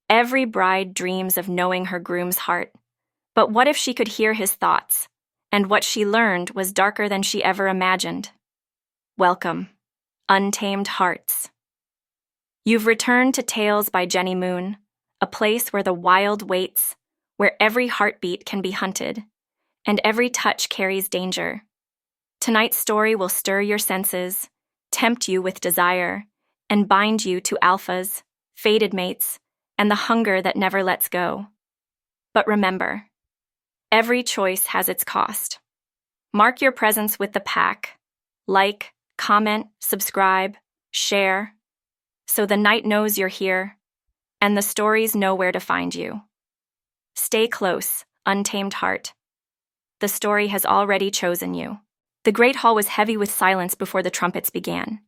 Every bride dreams of knowing her groom's heart. But what if she could hear his thoughts? And what she learned was darker than she ever imagined. Welcome, Untamed Hearts. You've returned to Tales by Jenny Moon, a place where the wild waits, where every heartbeat can be hunted, and every touch carries danger. Tonight's story will stir your senses, tempt you with desire, and bind you to alphas, fated mates, and the hunger that never lets go. But remember, every choice has its cost. Mark your presence with the pack. Like, comment, subscribe, share, so the night knows you're here, and the stories know where to find you. Stay close, Untamed Heart. The story has already chosen you. The great hall was heavy with silence before the trumpets began.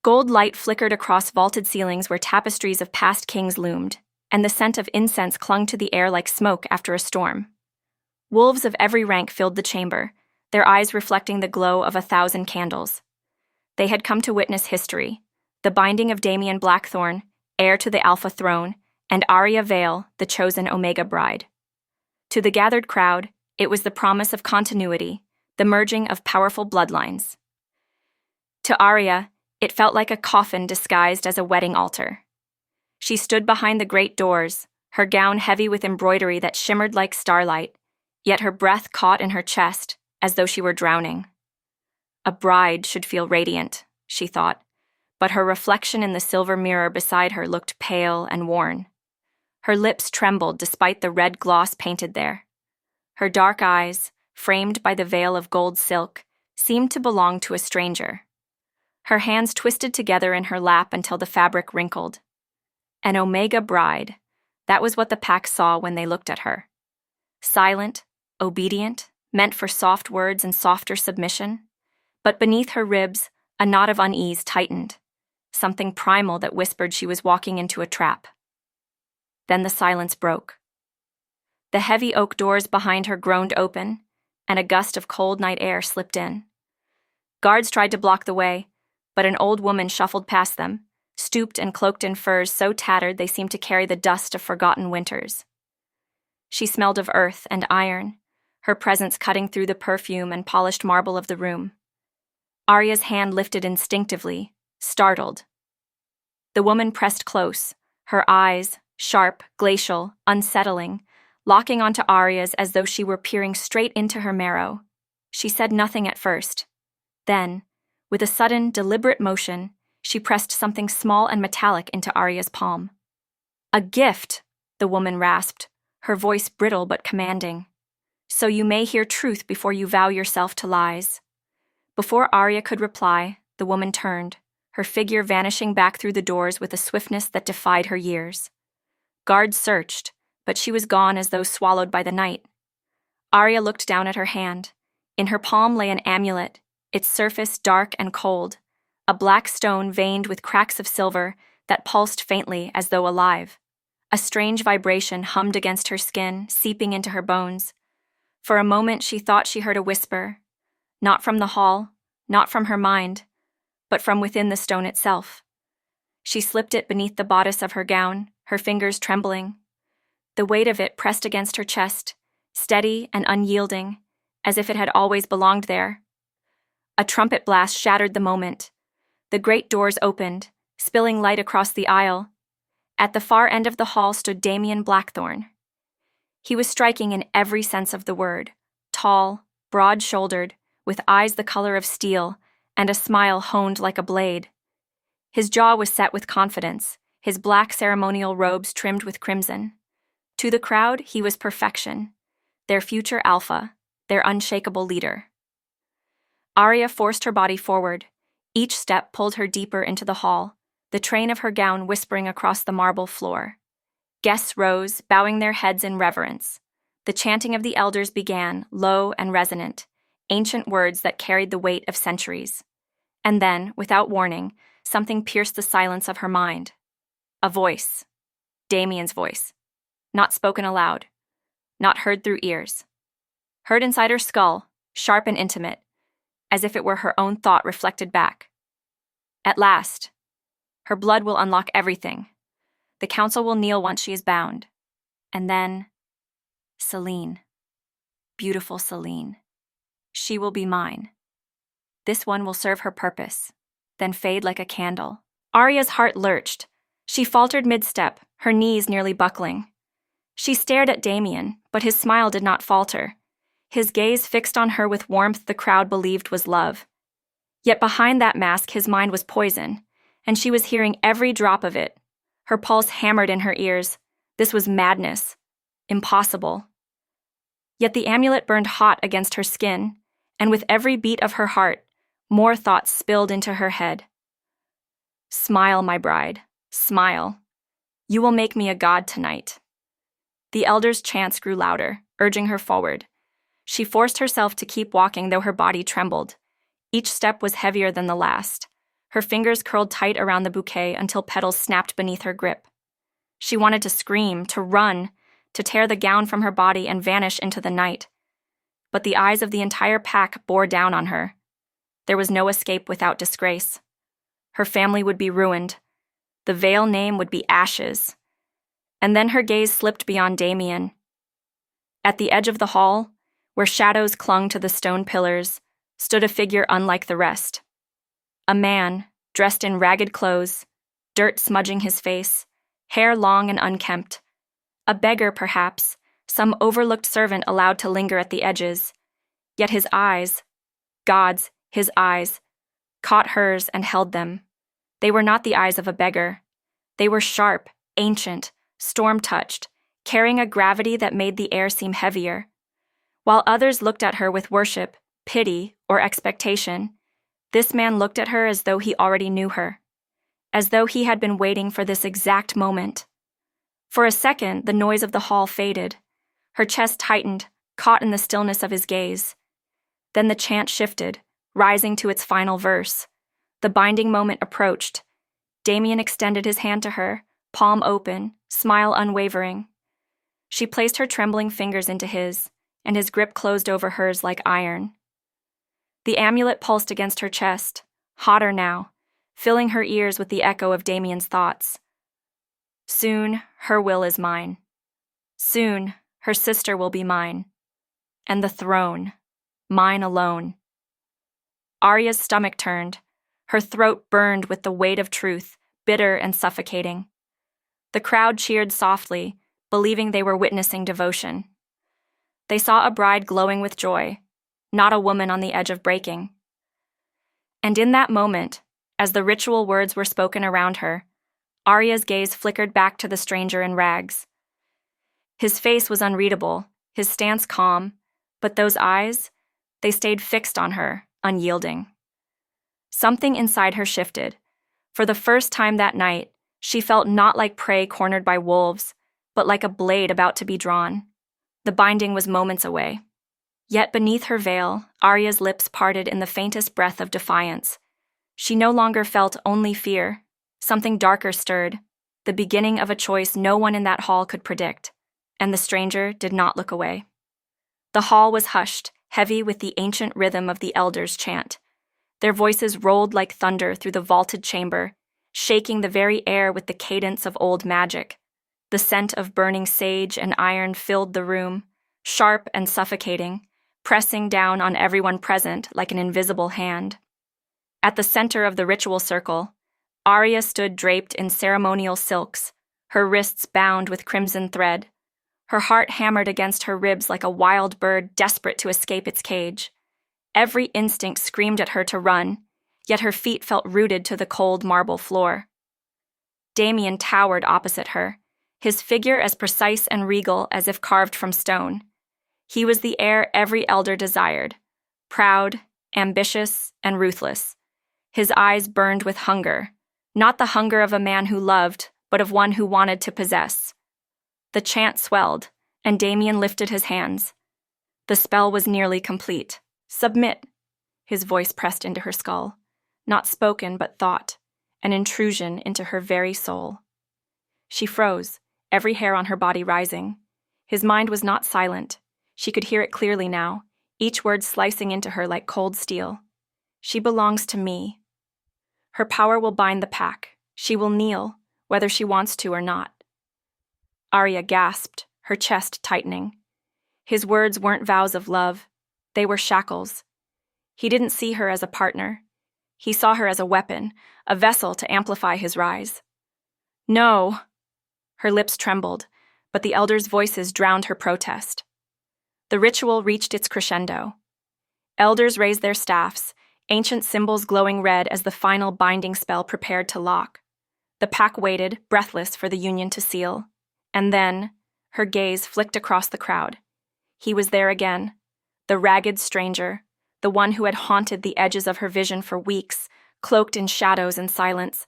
Gold light flickered across vaulted ceilings where tapestries of past kings loomed, and the scent of incense clung to the air like smoke after a storm. Wolves of every rank filled the chamber, their eyes reflecting the glow of 1,000 candles. They had come to witness history, the binding of Damien Blackthorn, heir to the Alpha throne, and Arya Vale, the chosen Omega bride. To the gathered crowd, it was the promise of continuity, the merging of powerful bloodlines. To Arya, it felt like a coffin disguised as a wedding altar. She stood behind the great doors, her gown heavy with embroidery that shimmered like starlight, yet her breath caught in her chest as though she were drowning. A bride should feel radiant, she thought, but her reflection in the silver mirror beside her looked pale and worn. Her lips trembled despite the red gloss painted there. Her dark eyes, framed by the veil of gold silk, seemed to belong to a stranger. Her hands twisted together in her lap until the fabric wrinkled. An Omega bride, that was what the pack saw when they looked at her. Silent, obedient, meant for soft words and softer submission. But beneath her ribs, a knot of unease tightened, something primal that whispered she was walking into a trap. Then the silence broke. The heavy oak doors behind her groaned open, and a gust of cold night air slipped in. Guards tried to block the way, but an old woman shuffled past them, stooped and cloaked in furs so tattered they seemed to carry the dust of forgotten winters. She smelled of earth and iron, her presence cutting through the perfume and polished marble of the room. Arya's hand lifted instinctively, startled. The woman pressed close, her eyes, sharp, glacial, unsettling, locking onto Arya's as though she were peering straight into her marrow. She said nothing at first. Then, with a sudden, deliberate motion, she pressed something small and metallic into Arya's palm. "A gift," the woman rasped, her voice brittle but commanding. "So you may hear truth before you vow yourself to lies." Before Arya could reply, the woman turned, her figure vanishing back through the doors with a swiftness that defied her years. Guards searched, but she was gone as though swallowed by the night. Arya looked down at her hand. In her palm lay an amulet, its surface dark and cold, a black stone veined with cracks of silver that pulsed faintly as though alive. A strange vibration hummed against her skin, seeping into her bones. For a moment she thought she heard a whisper, not from the hall, not from her mind, but from within the stone itself. She slipped it beneath the bodice of her gown, her fingers trembling. The weight of it pressed against her chest, steady and unyielding, as if it had always belonged there. A trumpet blast shattered the moment. The great doors opened, spilling light across the aisle. At the far end of the hall stood Damien Blackthorn. He was striking in every sense of the word, tall, broad-shouldered, with eyes the color of steel, and a smile honed like a blade. His jaw was set with confidence, his black ceremonial robes trimmed with crimson. To the crowd, he was perfection, their future alpha, their unshakable leader. Arya forced her body forward. Each step pulled her deeper into the hall, the train of her gown whispering across the marble floor. Guests rose, bowing their heads in reverence. The chanting of the elders began, low and resonant, ancient words that carried the weight of centuries. And then, without warning, something pierced the silence of her mind. A voice. Damien's voice. Not spoken aloud. Not heard through ears. Heard inside her skull, sharp and intimate, as if it were her own thought reflected back. At last, her blood will unlock everything. The council will kneel once she is bound. And then, Celine. Beautiful Celine. She will be mine. This one will serve her purpose, then fade like a candle. Arya's heart lurched. She faltered mid-step, her knees nearly buckling. She stared at Damien, but his smile did not falter. His gaze fixed on her with warmth the crowd believed was love. Yet behind that mask his mind was poison, and she was hearing every drop of it. Her pulse hammered in her ears. This was madness. Impossible. Yet the amulet burned hot against her skin, and with every beat of her heart, more thoughts spilled into her head. Smile, my bride, smile. You will make me a god tonight. The elder's chants grew louder, urging her forward. She forced herself to keep walking, though her body trembled. Each step was heavier than the last. Her fingers curled tight around the bouquet until petals snapped beneath her grip. She wanted to scream, to run, to tear the gown from her body and vanish into the night. But the eyes of the entire pack bore down on her. There was no escape without disgrace. Her family would be ruined. The Vale name would be ashes. And then her gaze slipped beyond Damien. At the edge of the hall, where shadows clung to the stone pillars, stood a figure unlike the rest. A man, dressed in ragged clothes, dirt smudging his face, hair long and unkempt. A beggar, perhaps, some overlooked servant allowed to linger at the edges. Yet his eyes, God's, his eyes, caught hers and held them. They were not the eyes of a beggar. They were sharp, ancient, storm-touched, carrying a gravity that made the air seem heavier. While others looked at her with worship, pity, or expectation, this man looked at her as though he already knew her, as though he had been waiting for this exact moment. For a second, the noise of the hall faded. Her chest tightened, caught in the stillness of his gaze. Then the chant shifted, rising to its final verse. The binding moment approached. Damien extended his hand to her, palm open, smile unwavering. She placed her trembling fingers into his, and his grip closed over hers like iron. The amulet pulsed against her chest, hotter now, filling her ears with the echo of Damien's thoughts. Soon, her will is mine. Soon, her sister will be mine. And the throne, mine alone. Arya's stomach turned. Her throat burned with the weight of truth, bitter and suffocating. The crowd cheered softly, believing they were witnessing devotion. They saw a bride glowing with joy, not a woman on the edge of breaking. And in that moment, as the ritual words were spoken around her, Arya's gaze flickered back to the stranger in rags. His face was unreadable, his stance calm, but those eyes, they stayed fixed on her, unyielding. Something inside her shifted. For the first time that night, she felt not like prey cornered by wolves, but like a blade about to be drawn. The binding was moments away. Yet beneath her veil, Arya's lips parted in the faintest breath of defiance. She no longer felt only fear. Something darker stirred, the beginning of a choice no one in that hall could predict, and the stranger did not look away. The hall was hushed, heavy with the ancient rhythm of the elders' chant. Their voices rolled like thunder through the vaulted chamber, shaking the very air with the cadence of old magic. The scent of burning sage and iron filled the room, sharp and suffocating, pressing down on everyone present like an invisible hand. At the center of the ritual circle, Arya stood draped in ceremonial silks, her wrists bound with crimson thread. Her heart hammered against her ribs like a wild bird desperate to escape its cage. Every instinct screamed at her to run, yet her feet felt rooted to the cold marble floor. Damien towered opposite her, his figure as precise and regal as if carved from stone. He was the heir every elder desired, proud, ambitious, and ruthless. His eyes burned with hunger, not the hunger of a man who loved, but of one who wanted to possess. The chant swelled, and Damien lifted his hands. The spell was nearly complete. "Submit," his voice pressed into her skull, not spoken but thought, an intrusion into her very soul. She froze, every hair on her body rising. His mind was not silent. She could hear it clearly now, each word slicing into her like cold steel. She belongs to me. Her power will bind the pack. She will kneel, whether she wants to or not. Arya gasped, her chest tightening. His words weren't vows of love. They were shackles. He didn't see her as a partner. He saw her as a weapon, a vessel to amplify his rise. No! Her lips trembled, but the elders' voices drowned her protest. The ritual reached its crescendo. Elders raised their staffs, ancient symbols glowing red as the final binding spell prepared to lock. The pack waited, breathless, for the union to seal. And then, her gaze flicked across the crowd. He was there again, the ragged stranger, the one who had haunted the edges of her vision for weeks, cloaked in shadows and silence.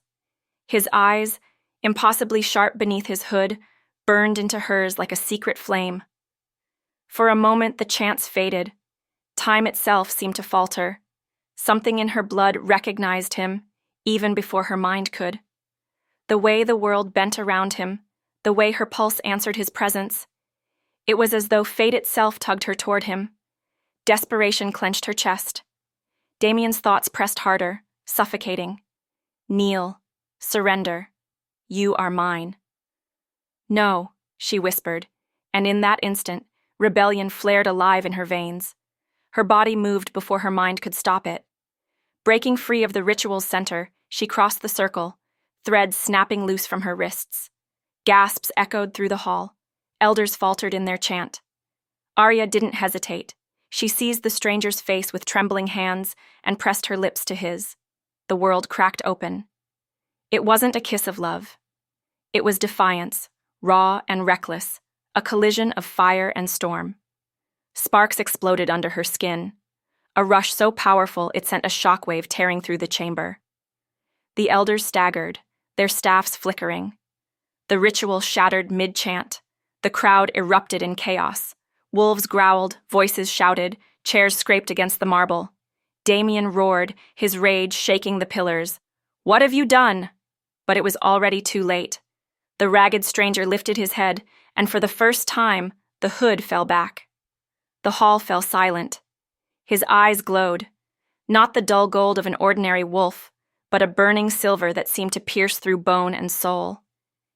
His eyes, impossibly sharp beneath his hood, burned into hers like a secret flame. For a moment the chance faded. Time itself seemed to falter. Something in her blood recognized him, even before her mind could. The way the world bent around him, the way her pulse answered his presence. It was as though fate itself tugged her toward him. Desperation clenched her chest. Damien's thoughts pressed harder, suffocating. Kneel. Surrender. You are mine. No, she whispered, and in that instant, rebellion flared alive in her veins. Her body moved before her mind could stop it. Breaking free of the ritual's center, she crossed the circle, threads snapping loose from her wrists. Gasps echoed through the hall. Elders faltered in their chant. Arya didn't hesitate. She seized the stranger's face with trembling hands and pressed her lips to his. The world cracked open. It wasn't a kiss of love. It was defiance, raw and reckless, a collision of fire and storm. Sparks exploded under her skin, a rush so powerful it sent a shockwave tearing through the chamber. The elders staggered, their staffs flickering. The ritual shattered mid-chant. The crowd erupted in chaos. Wolves growled, voices shouted, chairs scraped against the marble. Damien roared, his rage shaking the pillars. "What have you done?" But it was already too late. The ragged stranger lifted his head, and for the first time, the hood fell back. The hall fell silent. His eyes glowed, not the dull gold of an ordinary wolf, but a burning silver that seemed to pierce through bone and soul.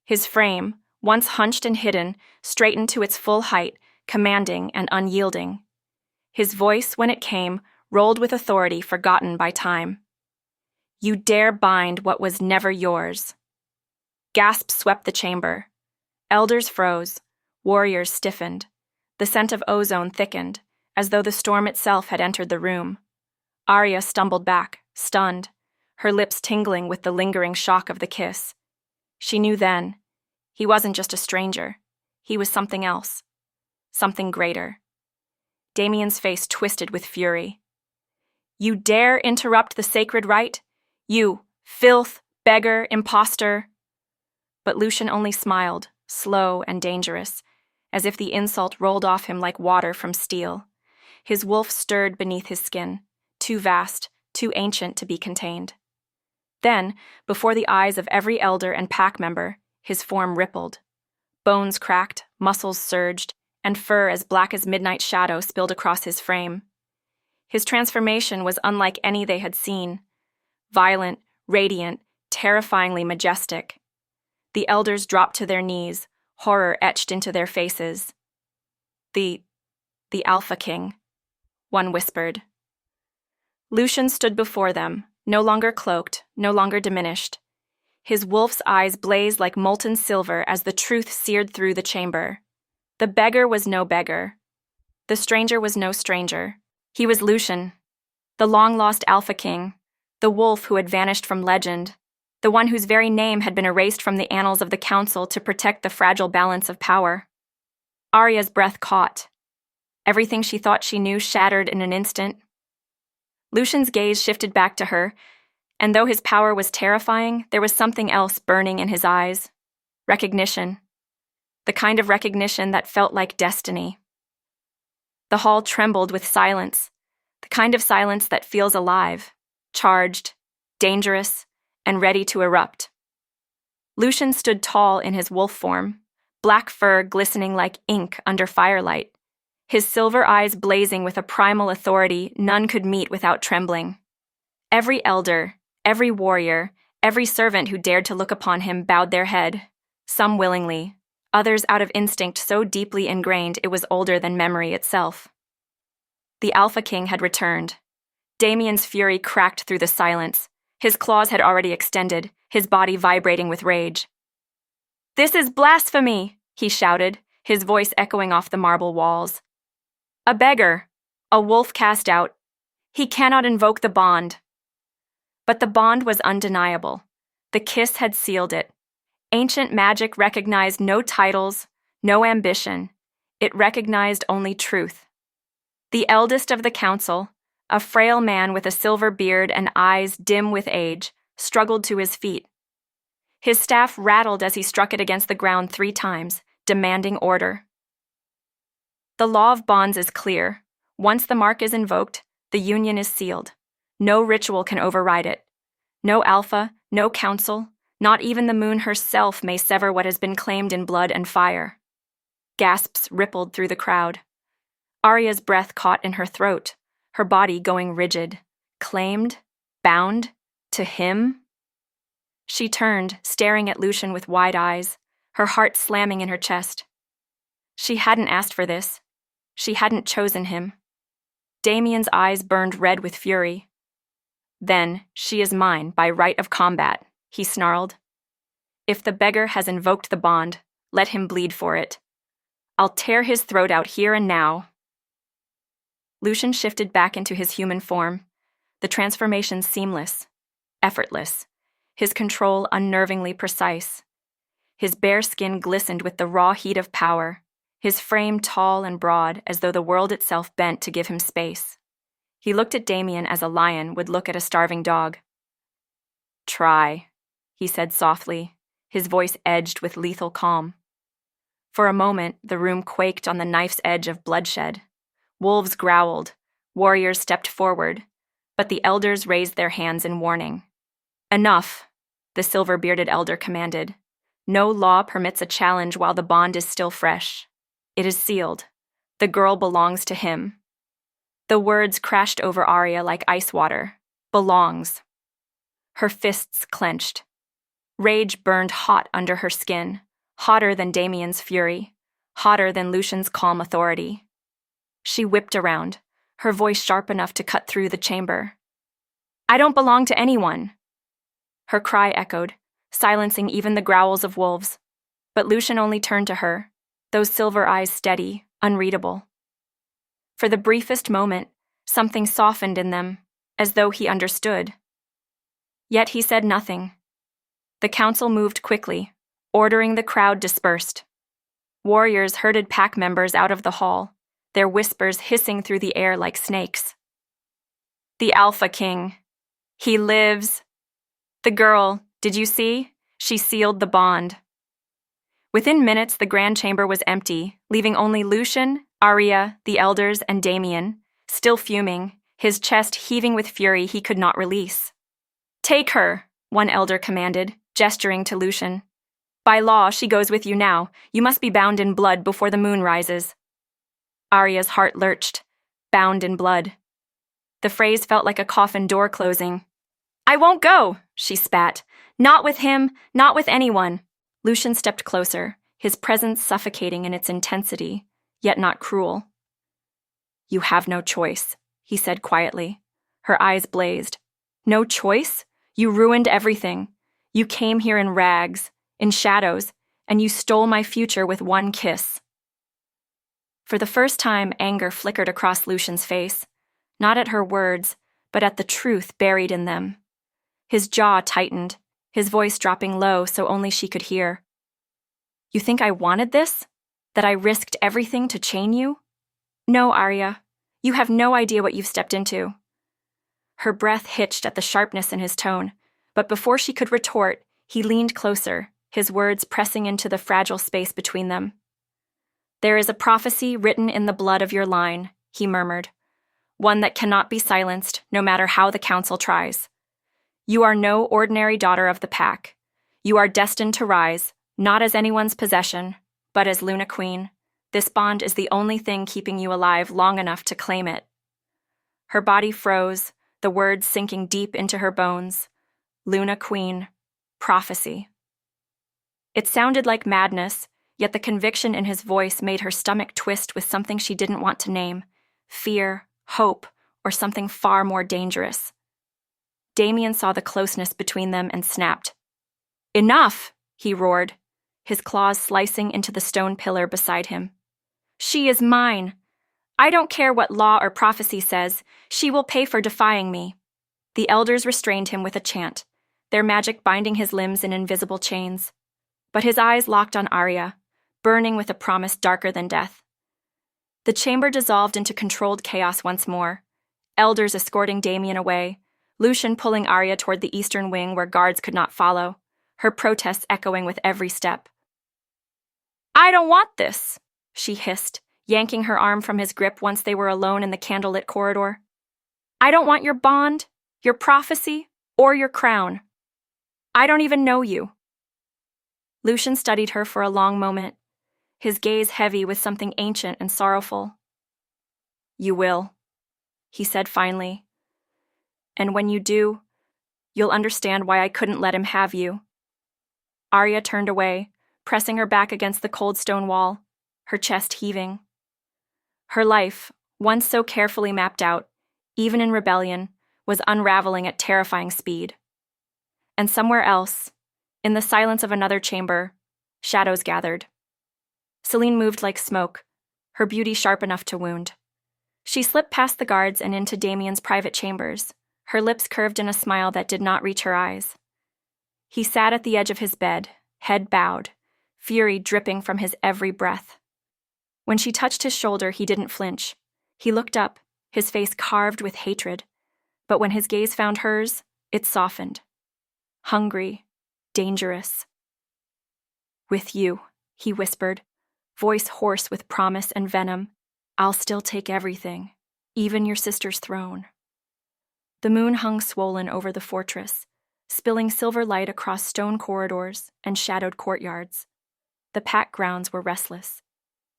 His frame, once hunched and hidden, straightened to its full height, commanding and unyielding. His voice, when it came, rolled with authority forgotten by time. "You dare bind what was never yours." Gasps swept the chamber. Elders froze. Warriors stiffened. The scent of ozone thickened, as though the storm itself had entered the room. Arya stumbled back, stunned, her lips tingling with the lingering shock of the kiss. She knew then, he wasn't just a stranger. He was something else. Something greater. Damien's face twisted with fury. "You dare interrupt the sacred rite? You, filth, beggar, impostor." But Lucian only smiled, slow and dangerous, as if the insult rolled off him like water from steel. His wolf stirred beneath his skin, too vast, too ancient to be contained. Then, before the eyes of every elder and pack member, his form rippled. Bones cracked, muscles surged, and fur as black as midnight shadow spilled across his frame. His transformation was unlike any they had seen. Violent, radiant, terrifyingly majestic. The elders dropped to their knees, horror etched into their faces. The Alpha King," one whispered. Lucian stood before them, no longer cloaked, no longer diminished. His wolf's eyes blazed like molten silver as the truth seared through the chamber. The beggar was no beggar. The stranger was no stranger. He was Lucian, the long-lost Alpha King, the wolf who had vanished from legend, the one whose very name had been erased from the annals of the council to protect the fragile balance of power. Arya's breath caught. Everything she thought she knew shattered in an instant. Lucian's gaze shifted back to her, and though his power was terrifying, there was something else burning in his eyes. Recognition. The kind of recognition that felt like destiny. The hall trembled with silence, the kind of silence that feels alive, charged, dangerous, and ready to erupt. Lucian stood tall in his wolf form, black fur glistening like ink under firelight, his silver eyes blazing with a primal authority none could meet without trembling. Every elder, every warrior, Every servant who dared to look upon him bowed their head, some willingly, others out of instinct so deeply ingrained it was older than memory itself. The Alpha King had returned. Damien's fury cracked through the silence. His claws had already extended, his body vibrating with rage. "This is blasphemy!" he shouted, his voice echoing off the marble walls. "A beggar, a wolf cast out. He cannot invoke the bond." But the bond was undeniable. The kiss had sealed it. Ancient magic recognized no titles, no ambition. It recognized only truth. The eldest of the council, a frail man with a silver beard and eyes dim with age, struggled to his feet. His staff rattled as he struck it against the ground 3 times, demanding order. The law of bonds is clear. Once the mark is invoked, the union is sealed. No ritual can override it. No alpha, no council, not even the moon herself may sever what has been claimed in blood and fire. Gasps rippled through the crowd. Arya's breath caught in her throat, her body going rigid. Claimed? Bound? To him? She turned, staring at Lucian with wide eyes, her heart slamming in her chest. She hadn't asked for this. She hadn't chosen him. Damien's eyes burned red with fury. "Then she is mine by right of combat," he snarled. "If the beggar has invoked the bond, let him bleed for it. I'll tear his throat out here and now." Lucian shifted back into his human form, the transformation seamless, effortless, his control unnervingly precise. His bare skin glistened with the raw heat of power, his frame tall and broad as though the world itself bent to give him space. He looked at Damien as a lion would look at a starving dog. "Try," he said softly, his voice edged with lethal calm. For a moment, the room quaked on the knife's edge of bloodshed. Wolves growled, warriors stepped forward, but the elders raised their hands in warning. "Enough," the silver-bearded elder commanded. "No law permits a challenge while the bond is still fresh. It is sealed. The girl belongs to him." The words crashed over Arya like ice water. Belongs. Her fists clenched. Rage burned hot under her skin, hotter than Damien's fury, hotter than Lucian's calm authority. She whipped around, her voice sharp enough to cut through the chamber. "I don't belong to anyone." Her cry echoed, silencing even the growls of wolves. But Lucian only turned to her, those silver eyes steady, unreadable. For the briefest moment, something softened in them, as though he understood. Yet he said nothing. The council moved quickly, ordering the crowd dispersed. Warriors herded pack members out of the hall, their whispers hissing through the air like snakes. "The Alpha King. He lives. The girl, did you see? She sealed the bond." Within minutes, the grand chamber was empty, leaving only Lucian, Arya, the elders, and Damien, still fuming, his chest heaving with fury he could not release. "Take her," one elder commanded, gesturing to Lucian. "By law, she goes with you now. You must be bound in blood before the moon rises." Arya's heart lurched, bound in blood. The phrase felt like a coffin door closing. "I won't go," she spat. "Not with him, not with anyone." Lucian stepped closer, his presence suffocating in its intensity, yet not cruel. "You have no choice," he said quietly. Her eyes blazed. "No choice? You ruined everything. You came here in rags, in shadows, and you stole my future with one kiss." For the first time, anger flickered across Lucian's face, not at her words, but at the truth buried in them. His jaw tightened, his voice dropping low so only she could hear. "You think I wanted this? That I risked everything to chain you? No, Arya. You have no idea what you've stepped into." Her breath hitched at the sharpness in his tone, but before she could retort, he leaned closer, his words pressing into the fragile space between them. "There is a prophecy written in the blood of your line," he murmured, "one that cannot be silenced, no matter how the council tries. You are no ordinary daughter of the pack. You are destined to rise, not as anyone's possession, but as Luna Queen. This bond is the only thing keeping you alive long enough to claim it." Her body froze, the words sinking deep into her bones. Luna Queen, prophecy. It sounded like madness, yet the conviction in his voice made her stomach twist with something she didn't want to name: fear, hope, or something far more dangerous. Damien saw the closeness between them and snapped. "Enough!" he roared, his claws slicing into the stone pillar beside him. "She is mine. I don't care what law or prophecy says, she will pay for defying me." The elders restrained him with a chant, their magic binding his limbs in invisible chains. But his eyes locked on Arya, burning with a promise darker than death. The chamber dissolved into controlled chaos once more, elders escorting Damien away, Lucian pulling Arya toward the eastern wing where guards could not follow, her protests echoing with every step. "I don't want this," she hissed, yanking her arm from his grip once they were alone in the candlelit corridor. "I don't want your bond, your prophecy, or your crown. I don't even know you." Lucian studied her for a long moment, his gaze heavy with something ancient and sorrowful. "You will," he said finally. "And when you do, you'll understand why I couldn't let him have you." Arya turned away, pressing her back against the cold stone wall, her chest heaving. Her life, once so carefully mapped out, even in rebellion, was unraveling at terrifying speed. And somewhere else, in the silence of another chamber, shadows gathered. Celine moved like smoke, her beauty sharp enough to wound. She slipped past the guards and into Damien's private chambers, her lips curved in a smile that did not reach her eyes. He sat at the edge of his bed, head bowed, fury dripping from his every breath. When she touched his shoulder, he didn't flinch. He looked up, his face carved with hatred. But when his gaze found hers, it softened. Hungry, dangerous. "With you," he whispered, voice hoarse with promise and venom, "I'll still take everything, even your sister's throne." The moon hung swollen over the fortress, spilling silver light across stone corridors and shadowed courtyards. The packed grounds were restless.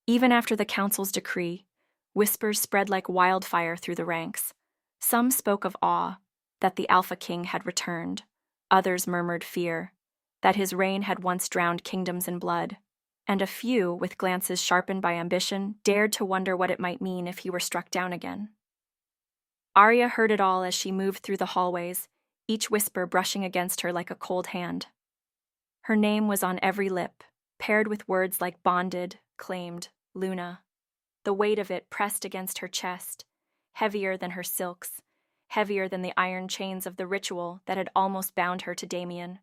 Even after the council's decree, whispers spread like wildfire through the ranks. Some spoke of awe, that the Alpha King had returned. Others murmured fear, that his reign had once drowned kingdoms in blood. And a few, with glances sharpened by ambition, dared to wonder what it might mean if he were struck down again. Arya heard it all as she moved through the hallways, each whisper brushing against her like a cold hand. Her name was on every lip, paired with words like bonded, claimed, Luna. The weight of it pressed against her chest, heavier than her silks, heavier than the iron chains of the ritual that had almost bound her to Damien.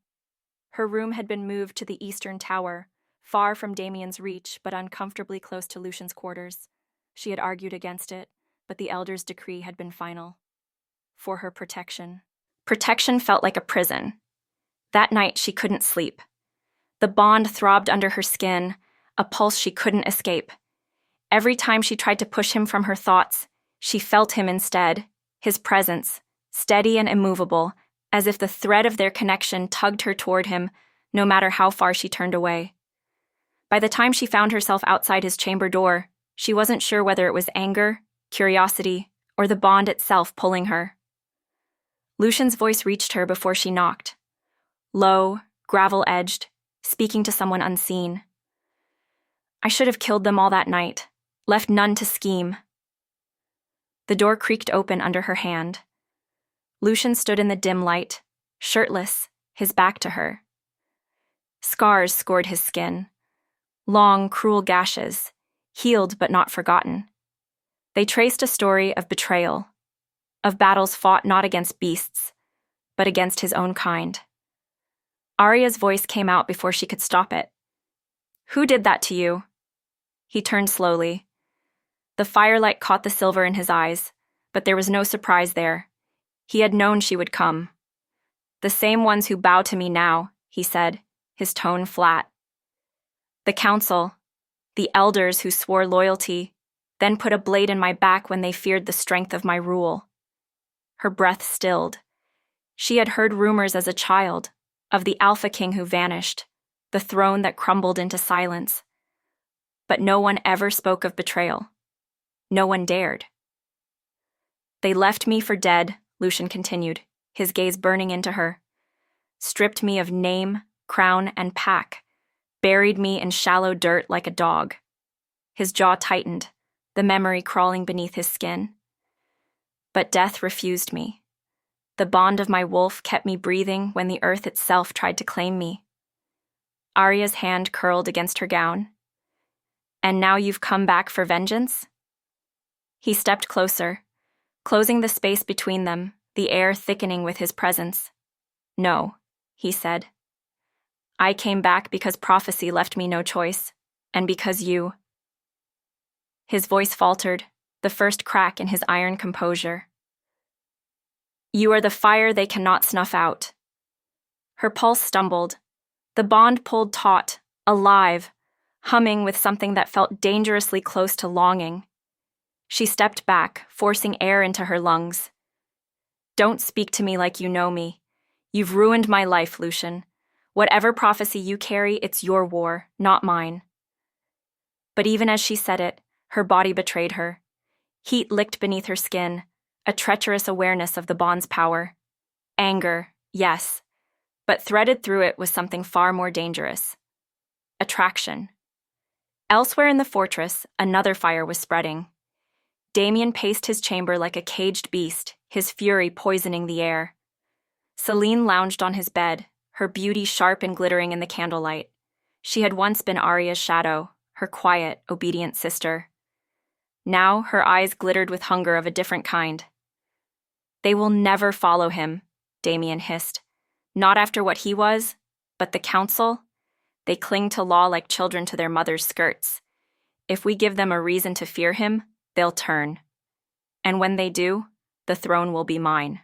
Her room had been moved to the eastern tower, far from Damien's reach but uncomfortably close to Lucian's quarters. She had argued against it, but the elder's decree had been final. For her protection. Protection felt like a prison. That night she couldn't sleep. The bond throbbed under her skin, a pulse she couldn't escape. Every time she tried to push him from her thoughts, she felt him instead, his presence, steady and immovable, as if the thread of their connection tugged her toward him, no matter how far she turned away. By the time she found herself outside his chamber door, she wasn't sure whether it was anger, curiosity, or the bond itself pulling her. Lucian's voice reached her before she knocked. Low, gravel-edged, speaking to someone unseen. "I should have killed them all that night, left none to scheme." The door creaked open under her hand. Lucian stood in the dim light, shirtless, his back to her. Scars scored his skin. Long, cruel gashes, healed but not forgotten. They traced a story of betrayal, of battles fought not against beasts, but against his own kind. Arya's voice came out before she could stop it. "Who did that to you?" He turned slowly. The firelight caught the silver in his eyes, but there was no surprise there. He had known she would come. "The same ones who bow to me now," he said, his tone flat. "The council, the elders who swore loyalty, then put a blade in my back when they feared the strength of my rule." Her breath stilled. She had heard rumors as a child of the Alpha King who vanished, the throne that crumbled into silence. But no one ever spoke of betrayal. No one dared. "They left me for dead," Lucian continued, his gaze burning into her. stripped me of name, crown, and pack, buried me in shallow dirt like a dog. His jaw tightened, the memory crawling beneath his skin. But death refused me. The bond of my wolf kept me breathing when the earth itself tried to claim me. Arya's hand curled against her gown. And now you've come back for vengeance? He stepped closer, closing the space between them, the air thickening with his presence. No, he said. I came back because prophecy left me no choice, and because you. His voice faltered, the first crack in his iron composure. You are the fire they cannot snuff out. Her pulse stumbled. The bond pulled taut, alive, humming with something that felt dangerously close to longing. She stepped back, forcing air into her lungs. Don't speak to me like you know me. You've ruined my life, Lucian. Whatever prophecy you carry, it's your war, not mine. But even as she said it, her body betrayed her. Heat licked beneath her skin, a treacherous awareness of the bond's power. Anger, yes, but threaded through it was something far more dangerous. Attraction. Elsewhere in the fortress, another fire was spreading. Damien paced his chamber like a caged beast, his fury poisoning the air. Celine lounged on his bed, her beauty sharp and glittering in the candlelight. She had once been Arya's shadow, her quiet, obedient sister. Now her eyes glittered with hunger of a different kind. They will never follow him, Damien hissed. Not after what he was, but the council. They cling to law like children to their mother's skirts. If we give them a reason to fear him, they'll turn. And when they do, the throne will be mine.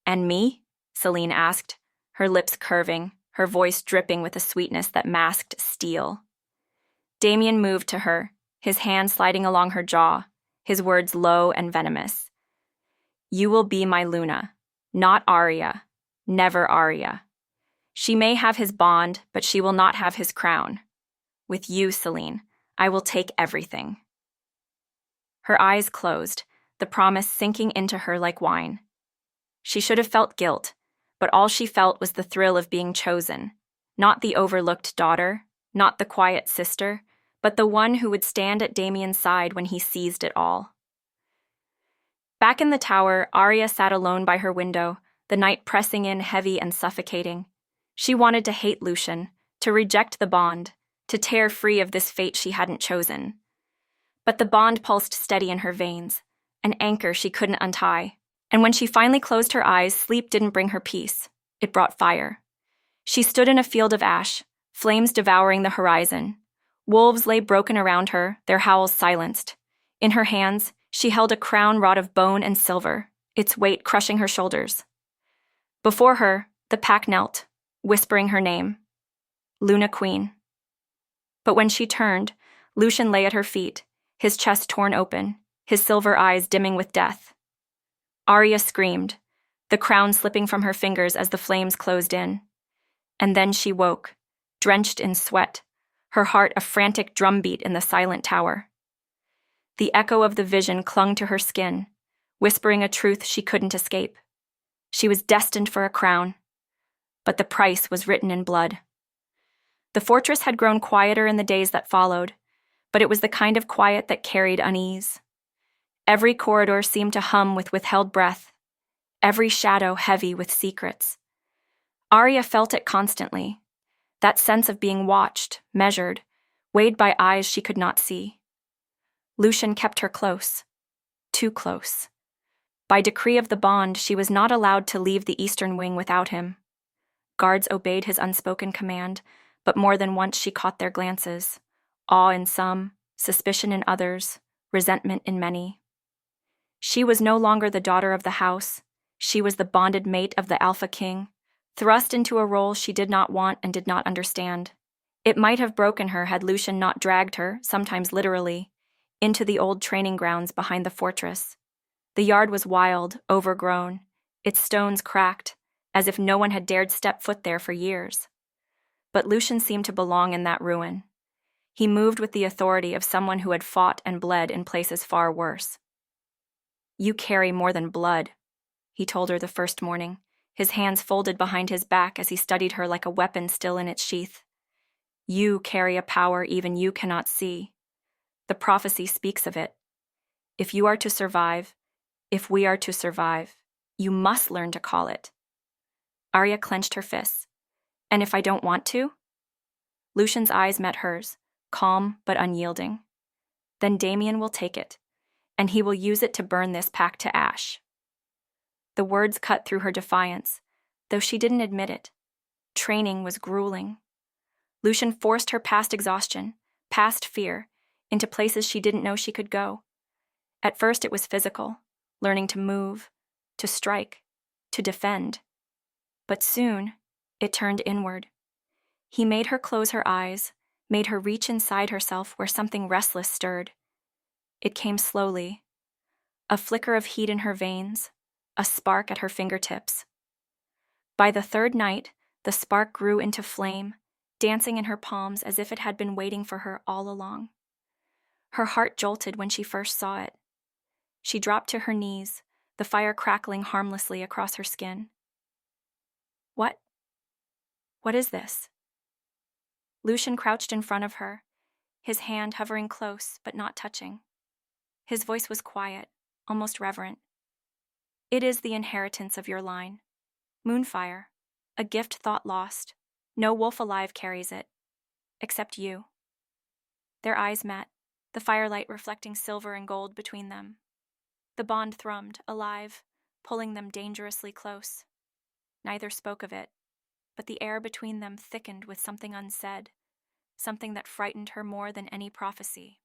And me? Celine asked, her lips curving, her voice dripping with a sweetness that masked steel. Damien moved to her, his hand sliding along her jaw, his words low and venomous. You will be my Luna, not Arya, never Arya. She may have his bond, but she will not have his crown. With you, Celine, I will take everything. Her eyes closed, the promise sinking into her like wine. She should have felt guilt, but all she felt was the thrill of being chosen, not the overlooked daughter, not the quiet sister, but the one who would stand at Damien's side when he seized it all. Back in the tower, Arya sat alone by her window, the night pressing in heavy and suffocating. She wanted to hate Lucian, to reject the bond, to tear free of this fate she hadn't chosen. But the bond pulsed steady in her veins, an anchor she couldn't untie. And when she finally closed her eyes, sleep didn't bring her peace. It brought fire. She stood in a field of ash, flames devouring the horizon. Wolves lay broken around her, their howls silenced. In her hands, she held a crown wrought of bone and silver, its weight crushing her shoulders. Before her, the pack knelt, whispering her name, Luna Queen. But when she turned, Lucian lay at her feet, his chest torn open, his silver eyes dimming with death. Arya screamed, the crown slipping from her fingers as the flames closed in. And then she woke, drenched in sweat, her heart a frantic drumbeat in the silent tower. The echo of the vision clung to her skin, whispering a truth she couldn't escape. She was destined for a crown, but the price was written in blood. The fortress had grown quieter in the days that followed, but it was the kind of quiet that carried unease. Every corridor seemed to hum with withheld breath, every shadow heavy with secrets. Arya felt it constantly, that sense of being watched, measured, weighed by eyes she could not see. Lucian kept her close, too close. By decree of the bond, she was not allowed to leave the eastern wing without him. Guards obeyed his unspoken command, but more than once she caught their glances, awe in some, suspicion in others, resentment in many. She was no longer the daughter of the house. She was the bonded mate of the Alpha King, thrust into a role she did not want and did not understand. It might have broken her had Lucian not dragged her, sometimes literally, into the old training grounds behind the fortress. The yard was wild, overgrown, its stones cracked, as if no one had dared step foot there for years. But Lucian seemed to belong in that ruin. He moved with the authority of someone who had fought and bled in places far worse. You carry more than blood, he told her the first morning, his hands folded behind his back as he studied her like a weapon still in its sheath. You carry a power even you cannot see. The prophecy speaks of it. If you are to survive, if we are to survive, you must learn to call it. Arya clenched her fists. And if I don't want to? Lucian's eyes met hers, calm but unyielding. Then Damien will take it, and he will use it to burn this pack to ash. The words cut through her defiance, though she didn't admit it. Training was grueling. Lucian forced her past exhaustion, past fear, into places she didn't know she could go. At first it was physical, learning to move, to strike, to defend. But soon, it turned inward. He made her close her eyes, made her reach inside herself where something restless stirred. It came slowly. A flicker of heat in her veins, a spark at her fingertips. By the third night, the spark grew into flame, dancing in her palms as if it had been waiting for her all along. Her heart jolted when she first saw it. She dropped to her knees, the fire crackling harmlessly across her skin. What is this? Lucian crouched in front of her, his hand hovering close but not touching. His voice was quiet, almost reverent. It is the inheritance of your line. Moonfire, a gift thought lost. No wolf alive carries it, except you. Their eyes met, the firelight reflecting silver and gold between them. The bond thrummed, alive, pulling them dangerously close. Neither spoke of it, but the air between them thickened with something unsaid, something that frightened her more than any prophecy.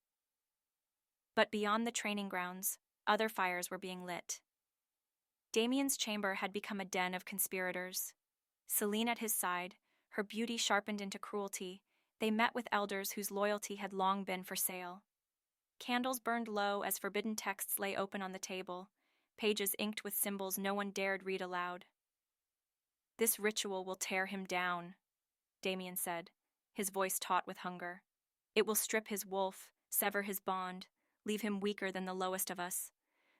But beyond the training grounds, other fires were being lit. Damien's chamber had become a den of conspirators. Selene at his side, her beauty sharpened into cruelty, they met with elders whose loyalty had long been for sale. Candles burned low as forbidden texts lay open on the table, pages inked with symbols no one dared read aloud. This ritual will tear him down, Damien said, his voice taut with hunger. It will strip his wolf, sever his bond, leave him weaker than the lowest of us.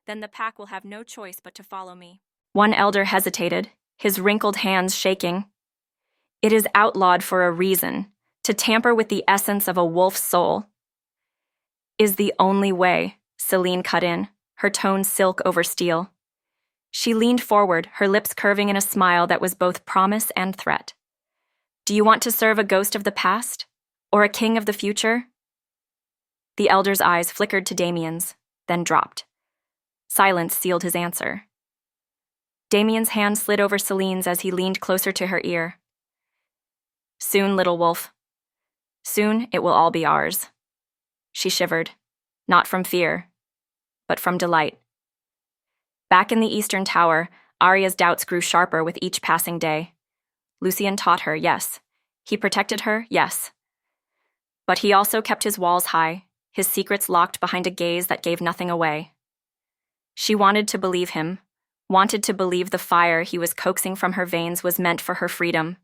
Then the pack will have no choice but to follow me. One elder hesitated, his wrinkled hands shaking. It is outlawed for a reason. To tamper with the essence of a wolf's soul is the only way, Selene cut in, her tone silk over steel. She leaned forward, her lips curving in a smile that was both promise and threat. Do you want to serve a ghost of the past? Or a king of the future? The elder's eyes flickered to Damien's, then dropped. Silence sealed his answer. Damien's hand slid over Selene's as he leaned closer to her ear. Soon, little wolf. Soon it will all be ours. She shivered, not from fear, but from delight. Back in the Eastern Tower, Arya's doubts grew sharper with each passing day. Lucian taught her, yes. He protected her, yes. But he also kept his walls high, his secrets locked behind a gaze that gave nothing away. She wanted to believe him, wanted to believe the fire he was coaxing from her veins was meant for her freedom.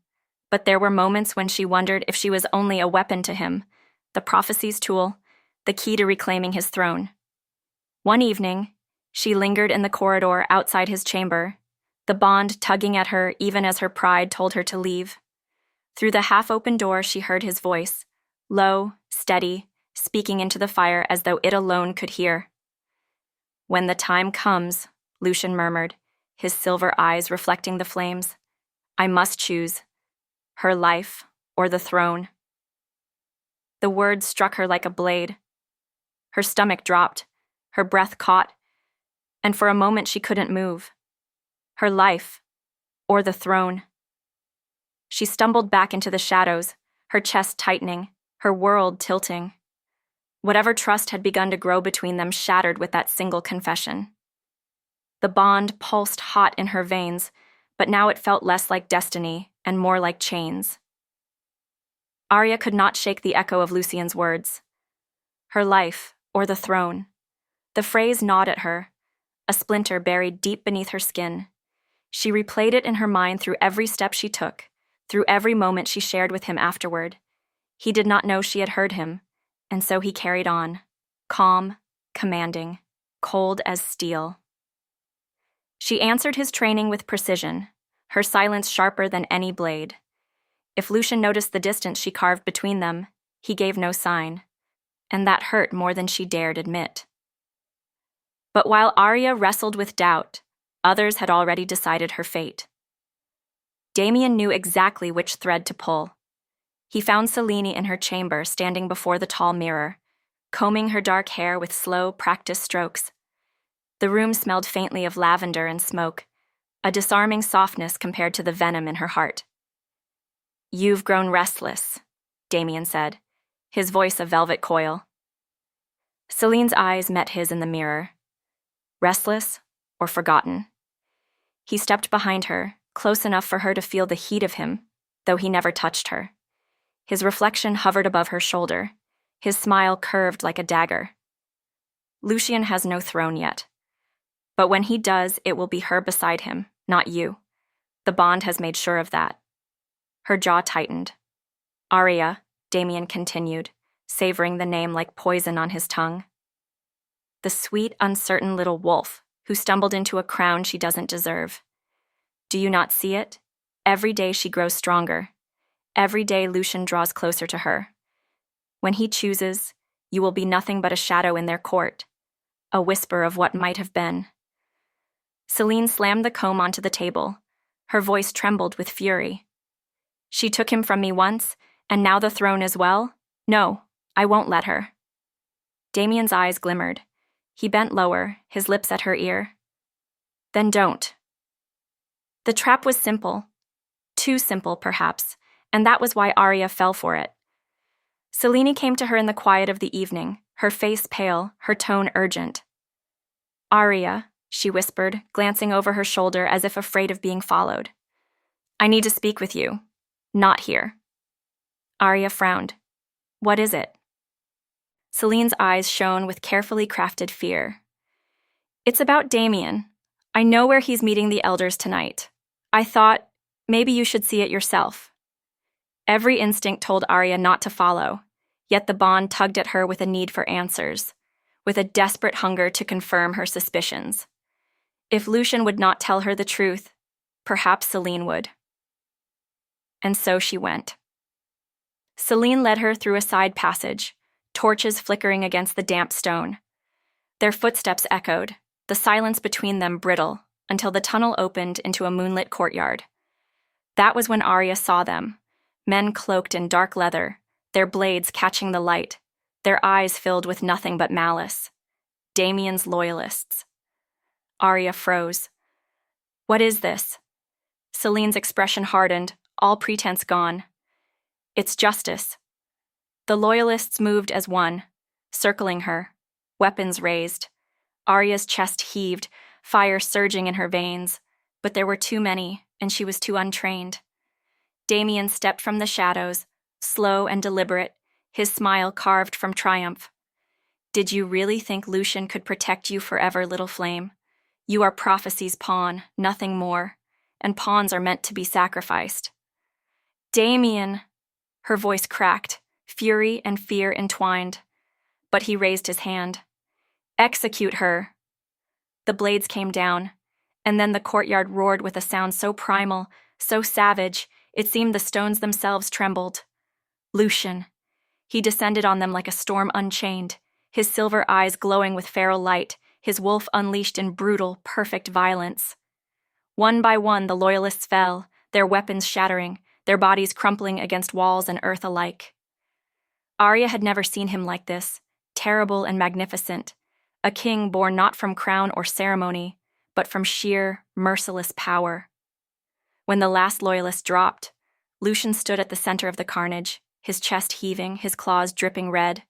But there were moments when she wondered if she was only a weapon to him, the prophecy's tool, the key to reclaiming his throne. One evening, she lingered in the corridor outside his chamber, the bond tugging at her even as her pride told her to leave. Through the half-open door she heard his voice, low, steady, speaking into the fire as though it alone could hear. When the time comes, Lucian murmured, his silver eyes reflecting the flames, I must choose, her life or the throne. The words struck her like a blade. Her stomach dropped, her breath caught, and for a moment she couldn't move. Her life, or the throne. She stumbled back into the shadows, her chest tightening, her world tilting. Whatever trust had begun to grow between them shattered with that single confession. The bond pulsed hot in her veins, but now it felt less like destiny and more like chains. Arya could not shake the echo of Lucian's words. Her life, or the throne. The phrase gnawed at her, a splinter buried deep beneath her skin. She replayed it in her mind through every step she took, through every moment she shared with him afterward. He did not know she had heard him, and so he carried on, calm, commanding, cold as steel. She answered his training with precision, her silence sharper than any blade. If Lucian noticed the distance she carved between them, he gave no sign, and that hurt more than she dared admit. But while Arya wrestled with doubt, others had already decided her fate. Damien knew exactly which thread to pull. He found Selene in her chamber, standing before the tall mirror, combing her dark hair with slow, practiced strokes. The room smelled faintly of lavender and smoke, a disarming softness compared to the venom in her heart. "You've grown restless," Damien said, his voice a velvet coil. Selene's eyes met his in the mirror. Restless or forgotten? He stepped behind her, close enough for her to feel the heat of him, though he never touched her. His reflection hovered above her shoulder, his smile curved like a dagger. "Lucian has no throne yet. But when he does, it will be her beside him, not you. The bond has made sure of that." Her jaw tightened. "Arya," Damien continued, savoring the name like poison on his tongue. "The sweet, uncertain little wolf who stumbled into a crown she doesn't deserve. Do you not see it? Every day she grows stronger. Every day Lucian draws closer to her. When he chooses, you will be nothing but a shadow in their court, a whisper of what might have been." Selene slammed the comb onto the table. Her voice trembled with fury. "She took him from me once, and now the throne as well? No, I won't let her." Damien's eyes glimmered. He bent lower, his lips at her ear. "Then don't." The trap was simple. Too simple, perhaps, and that was why Arya fell for it. Selene came to her in the quiet of the evening, her face pale, her tone urgent. "Arya," she whispered, glancing over her shoulder as if afraid of being followed. "I need to speak with you. Not here." Arya frowned. "What is it?" Selene's eyes shone with carefully crafted fear. "It's about Damien. I know where he's meeting the elders tonight. I thought, maybe you should see it yourself." Every instinct told Arya not to follow, yet the bond tugged at her with a need for answers, with a desperate hunger to confirm her suspicions. If Lucian would not tell her the truth, perhaps Selene would. And so she went. Selene led her through a side passage, torches flickering against the damp stone. Their footsteps echoed, the silence between them brittle, until the tunnel opened into a moonlit courtyard. That was when Arya saw them, men cloaked in dark leather, their blades catching the light, their eyes filled with nothing but malice. Damien's loyalists. Arya froze. "What is this?" Selene's expression hardened, all pretense gone. "It's justice." The loyalists moved as one, circling her, weapons raised. Arya's chest heaved, fire surging in her veins, but there were too many, and she was too untrained. Damien stepped from the shadows, slow and deliberate, his smile carved from triumph. "Did you really think Lucian could protect you forever, little flame? You are prophecy's pawn, nothing more, and pawns are meant to be sacrificed." "Damien!" Her voice cracked, fury and fear entwined. But he raised his hand. "Execute her!" The blades came down, and then the courtyard roared with a sound so primal, so savage, it seemed the stones themselves trembled. Lucian. He descended on them like a storm unchained, his silver eyes glowing with feral light, his wolf unleashed in brutal, perfect violence. One by one, the loyalists fell, their weapons shattering, their bodies crumpling against walls and earth alike. Arya had never seen him like this, terrible and magnificent, a king born not from crown or ceremony, but from sheer, merciless power. When the last loyalist dropped, Lucian stood at the center of the carnage, his chest heaving, his claws dripping red.